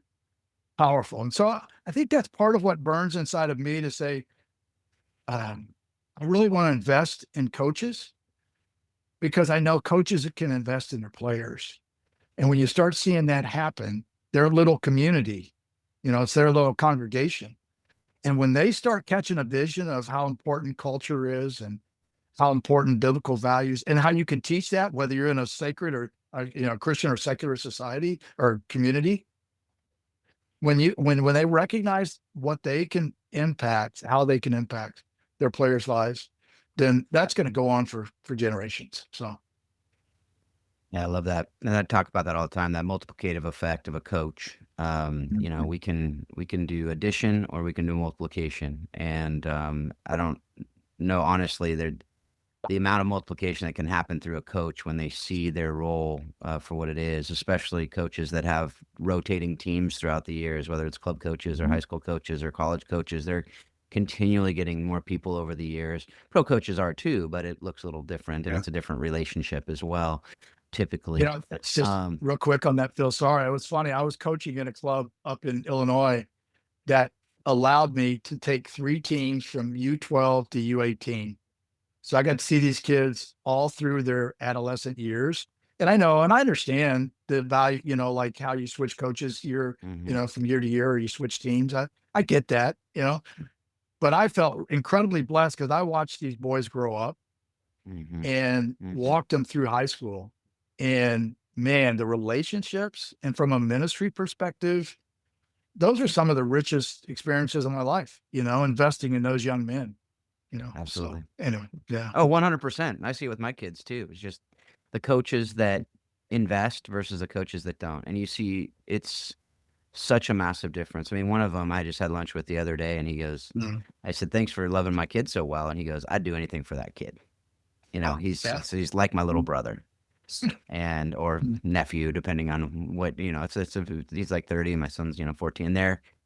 powerful. And so I think that's part of what burns inside of me to say, I really want to invest in coaches because I know coaches that can invest in their players. And when you start seeing that happen, their little community, it's their little congregation. And when they start catching a vision of how important culture is and how important biblical values and how you can teach that, whether you're in a sacred or Christian or secular society or community, when they recognize what they can impact, how they can impact their players' lives, then that's going to go on for generations. So. Yeah, I love that. And I talk about that all the time, that multiplicative effect of a coach. We can do addition or we can do multiplication. And I don't know, honestly, the amount of multiplication that can happen through a coach when they see their role for what it is, especially coaches that have rotating teams throughout the years, whether it's club coaches or high school coaches or college coaches. They're continually getting more people over the years. Pro coaches are too, but it looks a little different and it's a different relationship as well. Typically, it's just real quick on that, Phil. Sorry, it was funny. I was coaching in a club up in Illinois that allowed me to take 3 teams from U12 to U18. So I got to see these kids all through their adolescent years. And I know, and I understand the value, like how you switch coaches from year to year, or you switch teams. I get that, but I felt incredibly blessed because I watched these boys grow up and walked them through high school. And man, the relationships and from a ministry perspective, those are some of the richest experiences of my life, investing in those young men. Absolutely. So anyway, yeah. Oh, 100%. I see it with my kids too. It's just the coaches that invest versus the coaches that don't. And you see it's such a massive difference. I mean, one of them I just had lunch with the other day and he goes, Mhm. I said, "Thanks for loving my kid so well." And he goes, "I'd do anything for that kid." Oh, yeah. He's like my little brother and or Mhm. nephew, depending on what, he's like 30 and my son's, 14.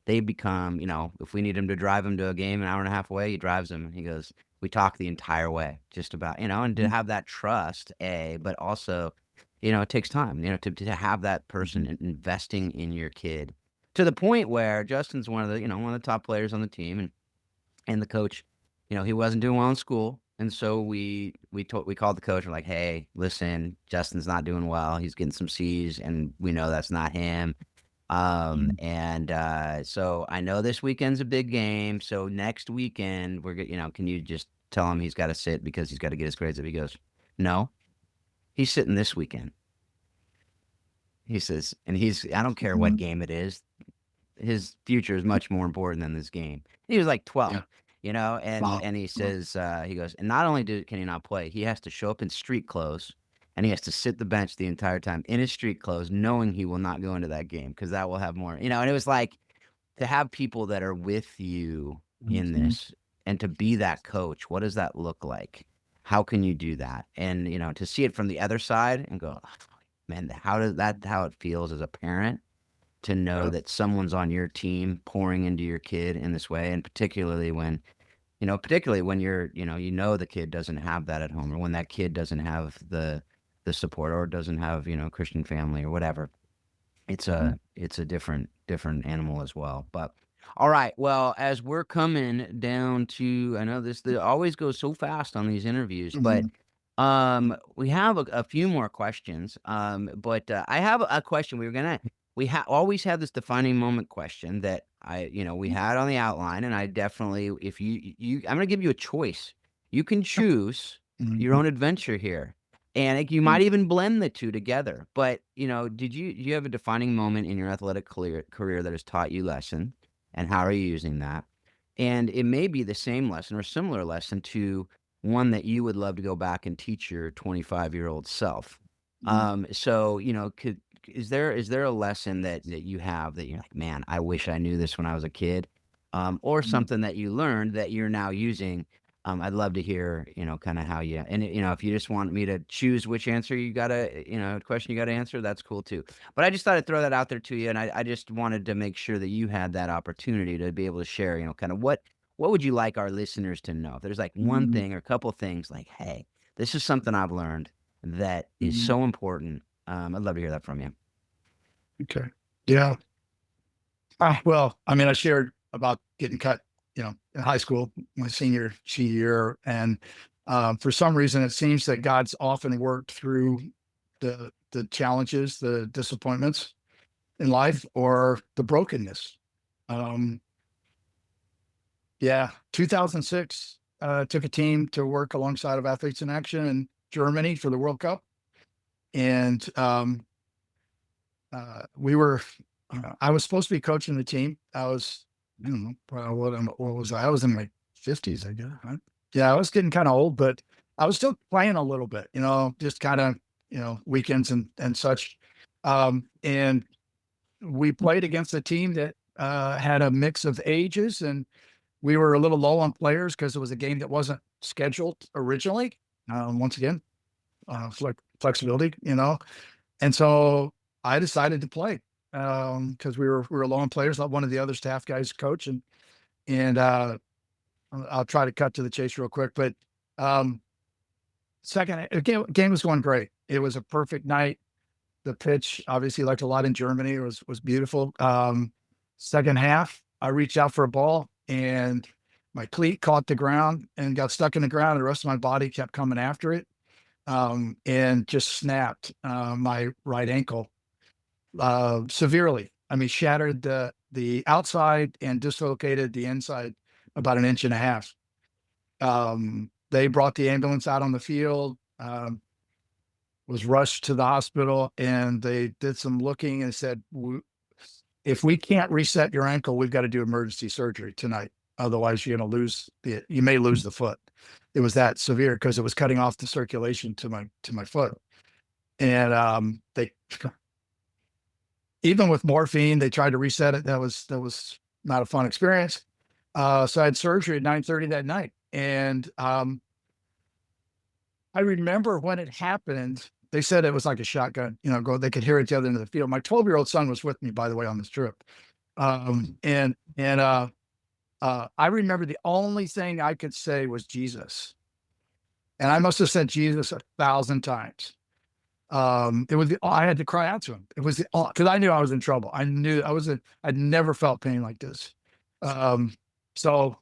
They become, if we need him to drive him to a game an hour and a half away, he drives him. And he goes, we talk the entire way, just about, and to Mhm. have that trust, but also, it takes time, to have that person investing in your kid to the point where Justin's one of the top players on the team, and the coach, he wasn't doing well in school. And so we called the coach and we're like, "Hey, listen, Justin's not doing well. He's getting some C's and we know that's not him. Mhm. So I know this weekend's a big game. So next weekend can you just tell him he's got to sit because he's got to get his grades up?" He goes, "No, he's sitting this weekend." He says, and I don't care what Mhm. game it is. His future is much more important than this game. He was like 12, Yeah. and Wow. he says, he goes, and not only can he not play, he has to show up in street clothes and he has to sit the bench the entire time in his street clothes, knowing he will not go into that game because that will have more, and it was like to have people that are with you in Mhm. this and to be that coach. What does that look like? How can you do that? And, to see it from the other side and go, "Oh, man, how it feels as a parent to know Yeah. that someone's on your team pouring into your kid in this way, and particularly when the kid doesn't have that at home, or when that kid doesn't have the support or doesn't have, Christian family or whatever. It's Mhm. a different animal as well. But all right, well, as we're coming down to, I know this always goes so fast on these interviews, but Mhm. we have a few more questions. But I have a question. We always have this defining moment question that we had on the outline, and I definitely, if I'm going to give you a choice. You can choose your Mhm. own adventure here. And you Mhm. might even blend the two together. But, do you have a defining moment in your athletic career that has taught you lesson? And how are you using that? And it may be the same lesson or similar lesson to one that you would love to go back and teach your 25-year-old self. Mhm. So, is there a lesson that you have that you're like, man, I wish I knew this when I was a kid? Or Mhm. something that you learned that you're now using. I'd love to hear, kind of how you, and if you just want me to choose which answer question you gotta answer, that's cool too. But I just thought I'd throw that out there to you, and I just wanted to make sure that you had that opportunity to be able to share, kind of what would you like our listeners to know? If there's like one Mhm. thing or a couple things like, hey, this is something I've learned that is Mhm. so important. I'd love to hear that from you. Okay. Yeah. Well, I mean, I shared about getting cut, in high school, my senior year, and for some reason, it seems that God's often worked through the challenges, the disappointments in life, or the brokenness. Um, yeah, 2006, took a team to work alongside of Athletes in Action in Germany for the World Cup, and we were. I was supposed to be coaching the team. I don't know, probably what was I? I was in my 50s, I guess. Right? Yeah, I was getting kind of old, but I was still playing a little bit. Just kind of weekends and such. And we played against a team that had a mix of ages, and we were a little low on players because it was a game that wasn't scheduled originally. Once again, flexibility, and so I decided to play because we were low on players. Let one of the other staff guys coach, and I'll try to cut to the chase real quick. But um, second game was going great. It was a perfect night. The pitch, obviously, like a lot in Germany, was beautiful. Second half, I reached out for a ball, and my cleat caught the ground and got stuck in the ground. And the rest of my body kept coming after it, and just snapped my right ankle severely. I mean, shattered the outside and dislocated the inside about an inch and a half. They brought the ambulance out on the field. Was rushed to the hospital, and they did some looking and said, if we can't reset your ankle, we've got to do emergency surgery tonight. Otherwise, you're going to you may lose the foot. It was that severe because it was cutting off the circulation to my foot. And they, even with morphine, they tried to reset it. That was not a fun experience. So I had surgery at 9:30 that night. And I remember when it happened, they said it was like a shotgun, they could hear it the other end of the field. My 12-year-old son was with me, by the way, on this trip. And I remember the only thing I could say was Jesus. And I must have said Jesus 1,000 times. I had to cry out to him. It was because I knew I was in trouble. I knew I'd never felt pain like this. So,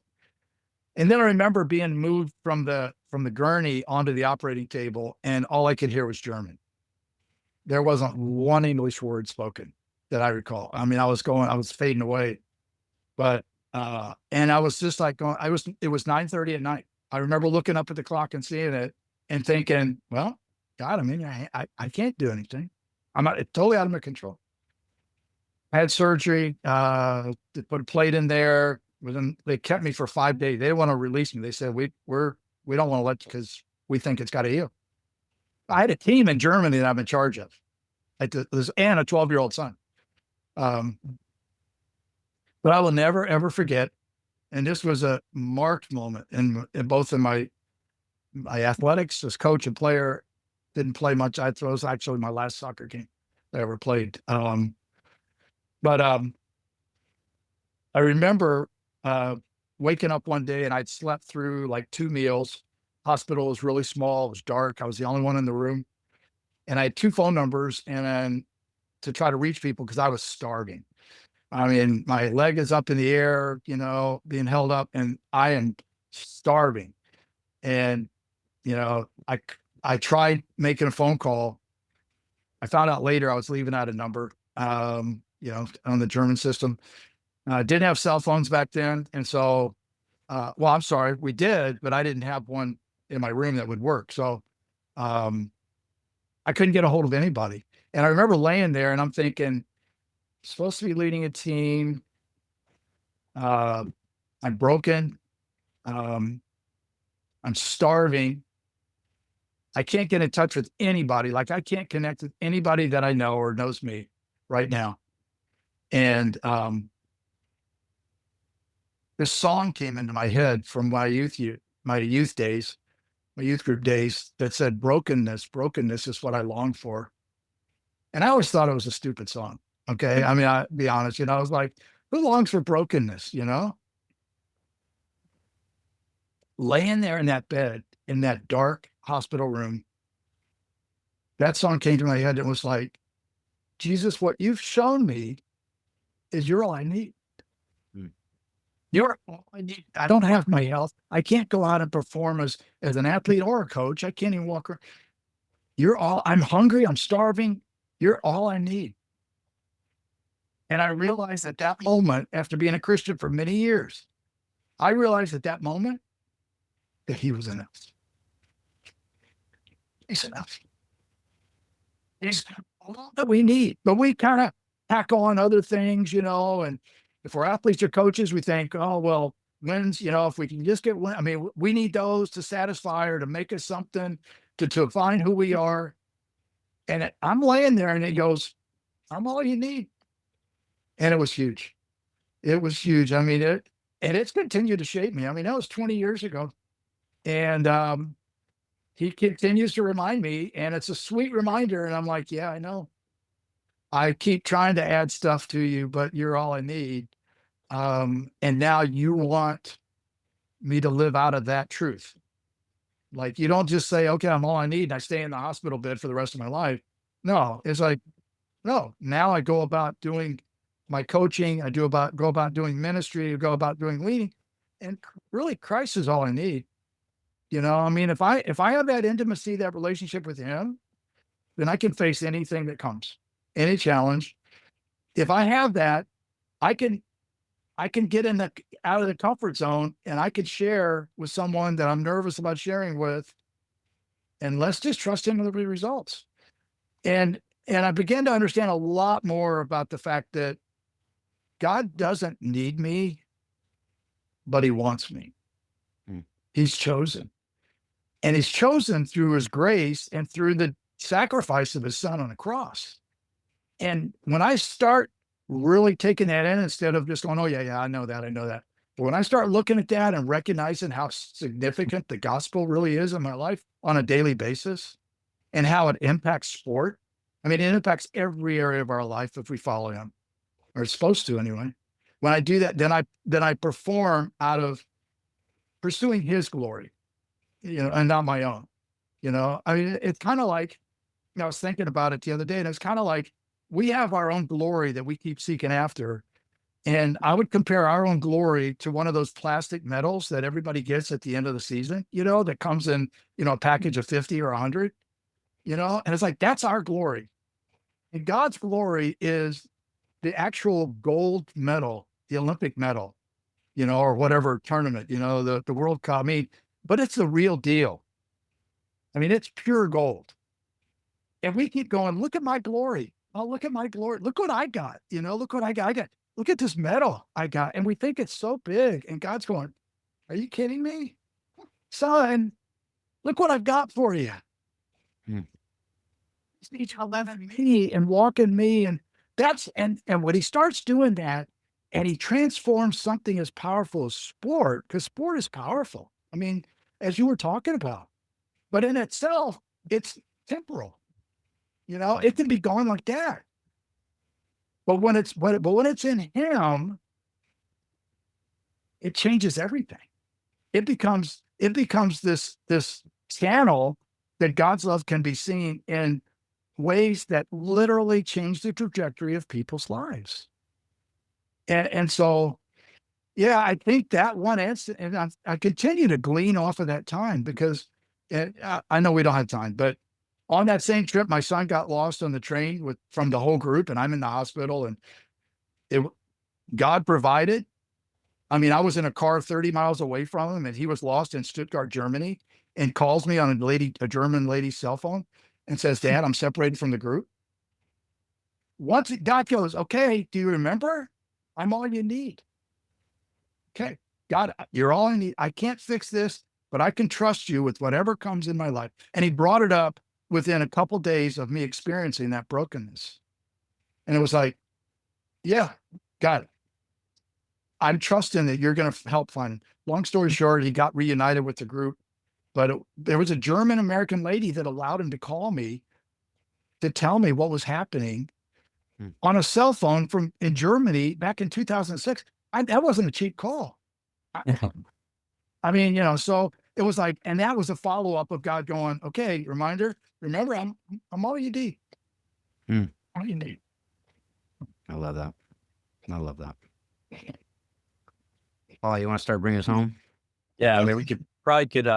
and then I remember being moved from the gurney onto the operating table, and all I could hear was German. There wasn't one English word spoken that I recall. I mean, I was fading away, but, and I was just like it was 9:30 at night. I remember looking up at the clock and seeing it and thinking, well, God, I mean, I can't do anything. It's totally out of my control. I had surgery, to put a plate in there. They kept me for 5 days. They didn't want to release me. They said, we don't want to let you because we think it's got to heal. I had a team in Germany that I'm in charge of, and a 12-year-old son. But I will never, ever forget. And this was a marked moment in both in my athletics as coach and player. Didn't play much. It was actually my last soccer game that I ever played. But I remember waking up one day and I'd slept through like 2 meals. Hospital was really small. It was dark. I was the only one in the room. And I had 2 phone numbers and to try to reach people because I was starving. I mean, my leg is up in the air, being held up, and I am starving. And, I tried making a phone call. I found out later I was leaving out a number, on the German system. Didn't have cell phones back then. And so, well, I'm sorry, we did, but I didn't have one in my room that would work. So I couldn't get a hold of anybody. And I remember laying there and I'm thinking, supposed to be leading a team. I'm broken. I'm starving. I can't get in touch with anybody. Like I can't connect with anybody that I know or knows me right now. And this song came into my head from my youth days, my youth group days, that said, brokenness is what I long for. And I always thought it was a stupid song. Okay. I mean, I'll be honest, I was like, who longs for brokenness, Laying there in that bed, in that dark hospital room, that song came to my head and was like, Jesus, what you've shown me is you're all I need. You're all I need. I don't have my health. I can't go out and perform as an athlete or a coach. I can't even walk around. I'm hungry. I'm starving. You're all I need. And I realized at that moment, after being a Christian for many years, I realized at that moment that he was enough. He's enough. He's all that we need. But we kind of tack on other things, and if we're athletes or coaches, we think, oh, well, wins, if we can just get one. I mean, we need those to satisfy or to make us something, to find who we are. And I'm laying there and it goes, I'm all you need. And it was huge. It was huge. I mean, it's continued to shape me. I mean, that was 20 years ago. And he continues to remind me, and it's a sweet reminder. And I'm like, yeah, I know. I keep trying to add stuff to you, but you're all I need. And now you want me to live out of that truth. Like, you don't just say, okay, I'm all I need, and I stay in the hospital bed for the rest of my life. No, it's like, no, now I go about doing my coaching. I go about doing ministry, I go about doing leading. And really, Christ is all I need. I mean, if I have that intimacy, that relationship with him, then I can face anything that comes, any challenge. If I have that, I can get out of the comfort zone, and I could share with someone that I'm nervous about sharing with, and let's just trust him with the results. And I began to understand a lot more about the fact that God doesn't need me. but he wants me. Hmm. He's chosen. And he's chosen through his grace and through the sacrifice of his son on the cross. And when I start really taking that in, instead of just going, oh, yeah, I know that. But when I start looking at that and recognizing how significant the gospel really is in my life on a daily basis and how it impacts sport, I mean, it impacts every area of our life if we follow him, or it's supposed to anyway. When I do that, then I perform out of pursuing his glory, and not my own. I mean, it's kind of like, I was thinking about it the other day, and it's kind of like we have our own glory that we keep seeking after. And I would compare our own glory to one of those plastic medals that everybody gets at the end of the season, that comes in, a package of 50 or 100, and it's like, that's our glory. And God's glory is the actual gold medal, the Olympic medal, or whatever tournament, the World Cup. I mean, but it's the real deal. I mean, it's pure gold. And we keep going, look at my glory. Oh, look at my glory. Look what I got. Look what I got. Look at this medal I got. And we think it's so big. And God's going, are you kidding me? Son, look what I've got for you. Hmm. Just need to love me and walk in me. And and when he starts doing that, and he transforms something as powerful as sport, because sport is powerful. I mean, as you were talking about, but in itself, it's temporal. It can be going like that. But when it's in him, it changes everything. It becomes this channel that God's love can be seen in ways that literally change the trajectory of people's lives. And so, yeah, I think that one instant, and I continue to glean off of that time, because I know we don't have time, but on that same trip, my son got lost on the train from the whole group, and I'm in the hospital, and God provided. I mean, I was in a car 30 miles away from him, and he was lost in Stuttgart, Germany, and calls me on a German lady's cell phone and says, Dad, I'm separated from the group. Once God goes, okay, do you remember? I'm all you need. Okay, God, you're all I need. I can't fix this, but I can trust you with whatever comes in my life. And he brought it up within a couple of days of me experiencing that brokenness. And it was like, yeah, God, I'm trusting that you're going to help find. Long story short, he got reunited with the group, but there was a German American lady that allowed him to call me to tell me what was happening on a cell phone in Germany back in 2006. That wasn't a cheap call. I mean, so it was like, and that was a follow-up of God going, okay, remember, I'm all you need. All you need. I love that. Paul, you want to start bringing us home? Yeah, I mean, we probably could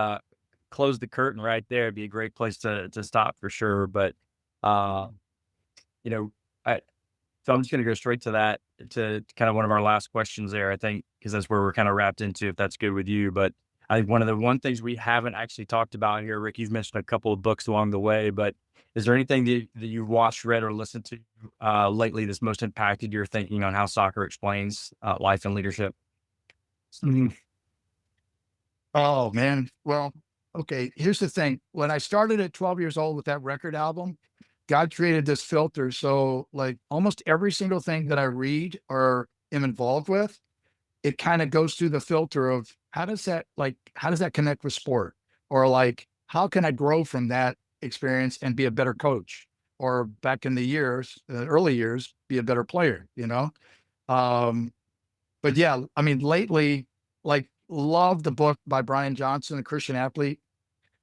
close the curtain right there. It'd be a great place to stop for sure. But so I'm just going to go straight to that, to kind of one of our last questions there, I think, because that's where we're kind of wrapped into, if that's good with you. But I think one of the things we haven't actually talked about here, Rick, you've mentioned a couple of books along the way, but is there anything that you've watched, read, or listened to lately that's most impacted your thinking on how soccer explains life and leadership? Oh, man. Well, okay, here's the thing. When I started at 12 years old with that record album, God created this filter. So like almost every single thing that I read or am involved with, it kind of goes through the filter of how does that connect with sport? Or like, how can I grow from that experience and be a better coach? Or back in the early years, be a better player, But yeah, I mean, lately, like, love the book by Brian Johnson, The Christian Athlete.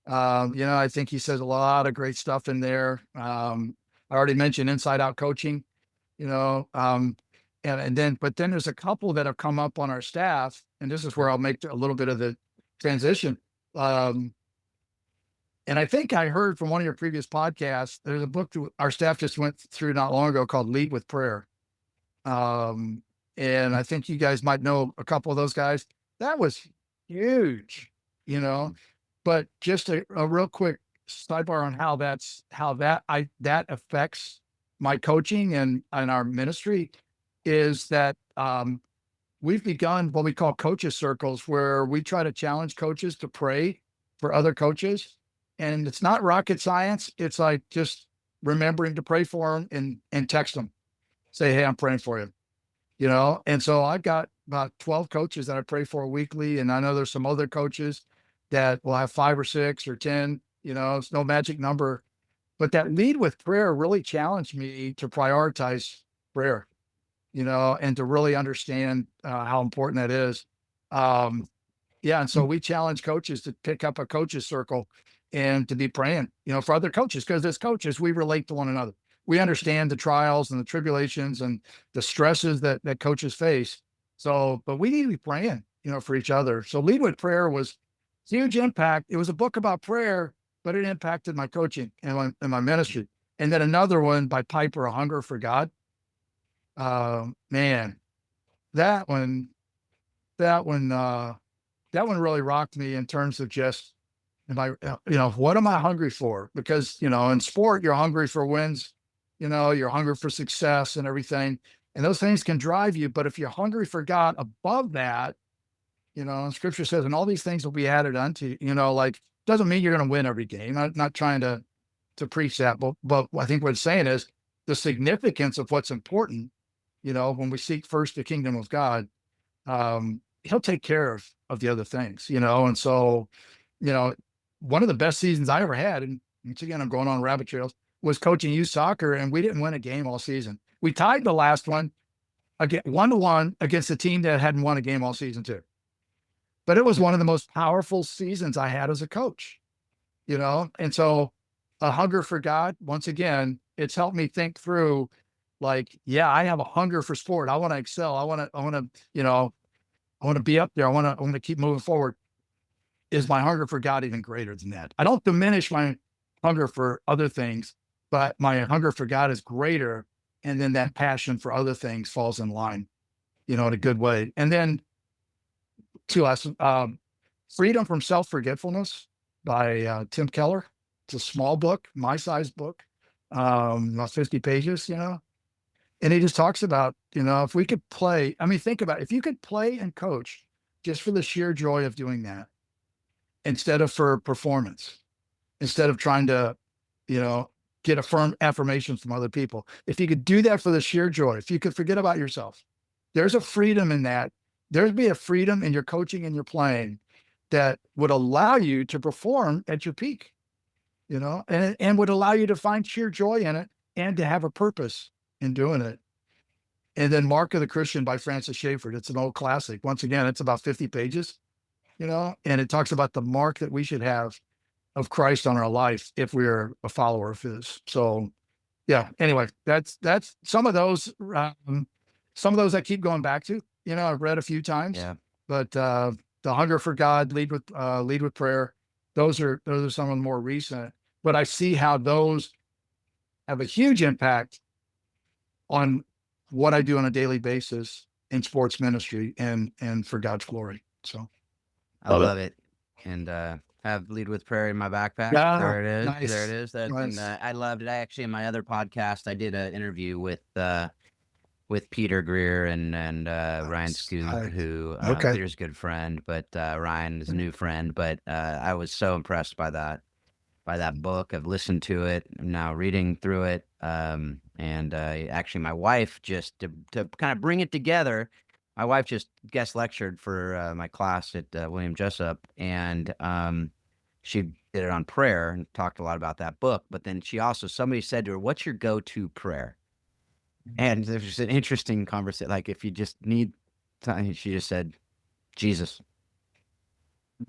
I think he says a lot of great stuff in there. I already mentioned Inside Out Coaching, you know, but then there's a couple that have come up on our staff, and this is where I'll make a little bit of the transition. And I think I heard from one of your previous podcasts, there's a book that our staff just went through not long ago called Lead with Prayer. And I think you guys might know a couple of those guys. That was huge, but just a real quick sidebar on how that affects my coaching and our ministry is that, we've begun what we call coaches circles, where we try to challenge coaches to pray for other coaches. And it's not rocket science. It's like just remembering to pray for them and text them, say, hey, I'm praying for you, And so I've got about 12 coaches that I pray for weekly. And I know there's some other coaches that will have 5 or 6 or 10, it's no magic number. But that lead with prayer really challenged me to prioritize prayer, and to really understand how important that is. Yeah. And so we challenge coaches to pick up a coaches circle and to be praying, for other coaches, because as coaches, we relate to one another. We understand the trials and the tribulations and the stresses that coaches face. So, but we need to be praying, for each other. So Lead with Prayer was huge impact. It was a book about prayer, but it impacted my coaching and my ministry. And then another one by Piper, A Hunger for God. Man, that one, that one, that one really rocked me in terms of just, what am I hungry for? Because, in sport, you're hungry for wins, you're hungry for success and everything. And those things can drive you. But if you're hungry for God above that, and scripture says, and all these things will be added unto, doesn't mean you're going to win every game. I'm not trying to preach that, but I think what it's saying is the significance of what's important, when we seek first the kingdom of God, he'll take care of the other things, and so, one of the best seasons I ever had, and once again, I'm going on rabbit trails, was coaching youth soccer, and we didn't win a game all season. We tied the last one again 1-1 against a team that hadn't won a game all season too. But it was one of the most powerful seasons I had as a coach, and so a hunger for God, once again, it's helped me think through, like, yeah, I have a hunger for sport. I want to excel. I want to be up there. I want to keep moving forward. Is my hunger for God even greater than that? I don't diminish my hunger for other things, but my hunger for God is greater. And then that passion for other things falls in line, in a good way. And then 2 lessons, Freedom from Self-Forgetfulness by Tim Keller. It's a small book, my size book, about 50 pages, and he just talks about, if we could play, think about it, if you could play and coach just for the sheer joy of doing that, instead of for performance, instead of trying to, get affirmation from other people. If you could do that for the sheer joy, if you could forget about yourself, there's a freedom in that. There'd be a freedom in your coaching and your playing that would allow you to perform at your peak, and would allow you to find sheer joy in it and to have a purpose in doing it. And then Mark of the Christian by Francis Schaeffer. It's an old classic. Once again, it's about 50 pages, and it talks about the mark that we should have of Christ on our life if we're a follower of his. So yeah, anyway, that's some of those I keep going back to, I've read a few times, Yeah. but the hunger for God, lead with prayer. Those are some of the more recent, but I see how those have a huge impact on what I do on a daily basis in sports ministry and for God's glory. So I love it. And have Lead with Prayer in my backpack. Yeah, There it is. nice. There it is. That, Nice. and I loved it. I actually, in my other podcast, I did an interview with Peter Greer and Ryan Scoop, Nice. who Okay. Peter's a good friend, but Ryan is a new friend. But I was so impressed by that book. I've listened to it. I'm now reading through it. And actually, my wife, just to kind of bring it together, my wife just guest lectured for my class at William Jessup, and she did it on prayer and talked a lot about that book. But then somebody said to her, "What's your go-to prayer?" And there was an interesting conversation. Like, if you just need time, she just said, "Jesus."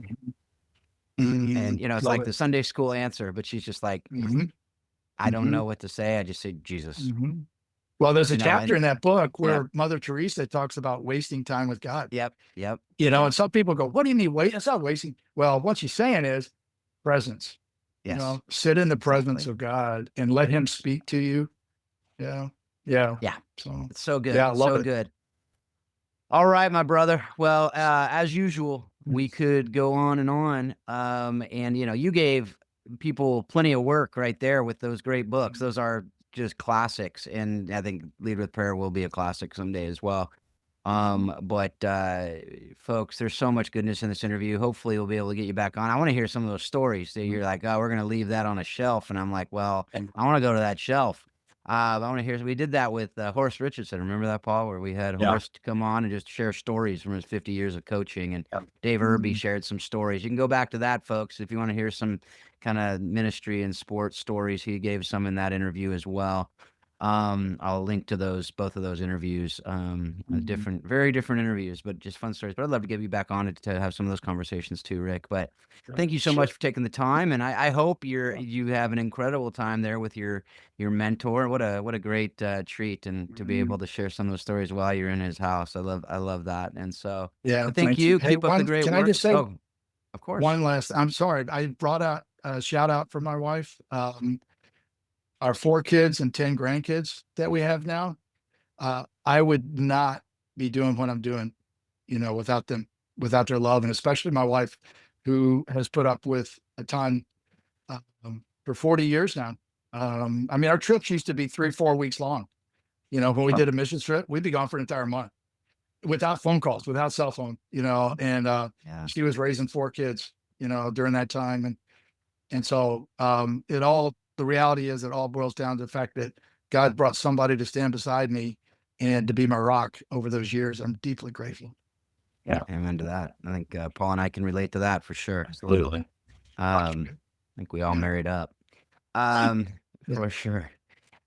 Mhm. And it's Love like it. the Sunday school answer, but she's just like, Mhm. I don't Mhm. know what to say. I just say Jesus. Mhm. Well, there's a chapter And in that book where Mother Teresa talks about wasting time with God. yep. And some people go, "What do you mean wait? It's not wasting." Well, what she's saying is presence. Yes. Sit in the presence Exactly. of God and let him speak to you. Yeah. Yeah. Yeah. So It's so good. yeah, I love So it. good. All right, my brother. Well, as usual, we could go on and on. And you gave people plenty of work right there with those great books. Those are just classics, and I think Lead with Prayer will be a classic someday as well. But folks, there's so much goodness in this interview. Hopefully we'll be able to get you back on. I want to hear some of those stories that you're like, oh, we're going to leave that on a shelf. And I'm like, well, I want to go to that shelf. I want to hear. We did that with Horace Richardson. Remember that, Paul, where we had Yeah. Horace to come on and just share stories from his 50 years of coaching. And Yeah. Dave Irby shared some stories. You can go back to that, folks, if you want to hear some kind of ministry and sports stories. He gave some in that interview as well. I'll link to both of those interviews. Very different interviews, but just fun stories. But I'd love to get you back on it to have some of those conversations too, Rick. But thank you so much for taking the time, and I hope you have an incredible time there with your mentor. What a great treat, and to be able to share some of those stories while you're in his house. I love that, and so Yeah, but thank thank you. Hey, Keep up the great can work. I just say Oh, of course. one last? I'm sorry, I brought out a shout out for my wife. Our 4 kids and 10 grandkids that we have now. I would not be doing what I'm doing, without them, without their love, and especially my wife, who has put up with a ton for 40 years now. I mean, our trips used to be 3-4 weeks long. When we did a mission trip, we'd be gone for an entire month without phone calls, without cell phone, and Yeah. she was raising 4 kids, during that time. And so the reality is it all boils down to the fact that God brought somebody to stand beside me and to be my rock over those years. I'm deeply grateful. Yeah. Amen to that. I think Paul and I can relate to that for sure. Absolutely. I think we all married up. For sure.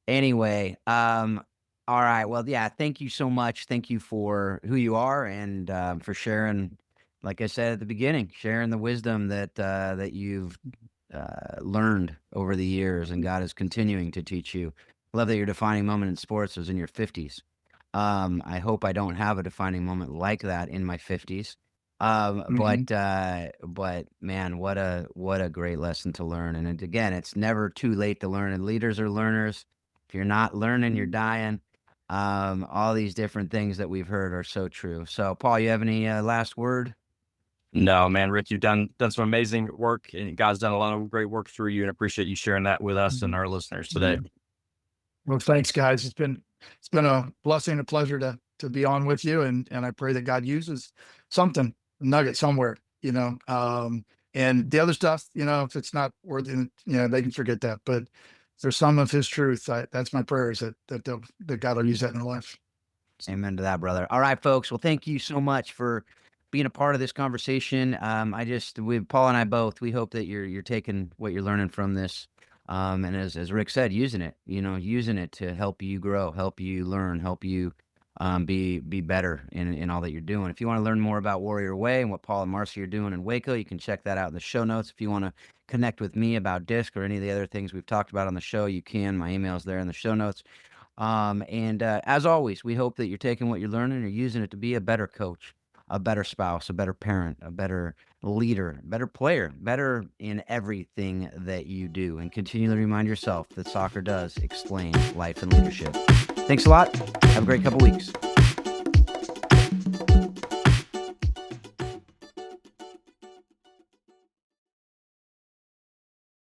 Anyway, all right. Well, yeah, thank you so much. Thank you for who you are and for sharing, like I said at the beginning, sharing the wisdom that you've learned over the years, and God is continuing to teach you. Love that your defining moment in sports was in your 50s. I hope I don't have a defining moment like that in my 50s. But man, what a great lesson to learn. And again, it's never too late to learn. And leaders are learners. If you're not learning, you're dying. All these different things that we've heard are so true. So, Paul, you have any last word? No, man, Rick, you've done some amazing work, and God's done a lot of great work through you, and appreciate you sharing that with us and our listeners today. Well, thanks, guys. It's been a blessing, a pleasure to be on with you, and I pray that God uses something, a nugget somewhere, and the other stuff, if it's not worth it, they can forget that. But if there's some of His truth, that's my prayer, is that God will use that in their life. Amen to that, brother. All right, folks. Well, thank you so much for being a part of this conversation. Paul and I both, we hope that you're taking what you're learning from this. And as Rick said, using it to help you grow, help you learn, help you be better in all that you're doing. If you want to learn more about Warrior Way and what Paul and Marcy are doing in Waco, you can check that out in the show notes. If you want to connect with me about DISC or any of the other things we've talked about on the show, you can. My email's there in the show notes. As always, we hope that you're taking what you're learning and you're using it to be a better coach, a better spouse, a better parent, a better leader, better player, better in everything that you do, and continually remind yourself that soccer does explain life and leadership. Thanks a lot. Have a great couple weeks.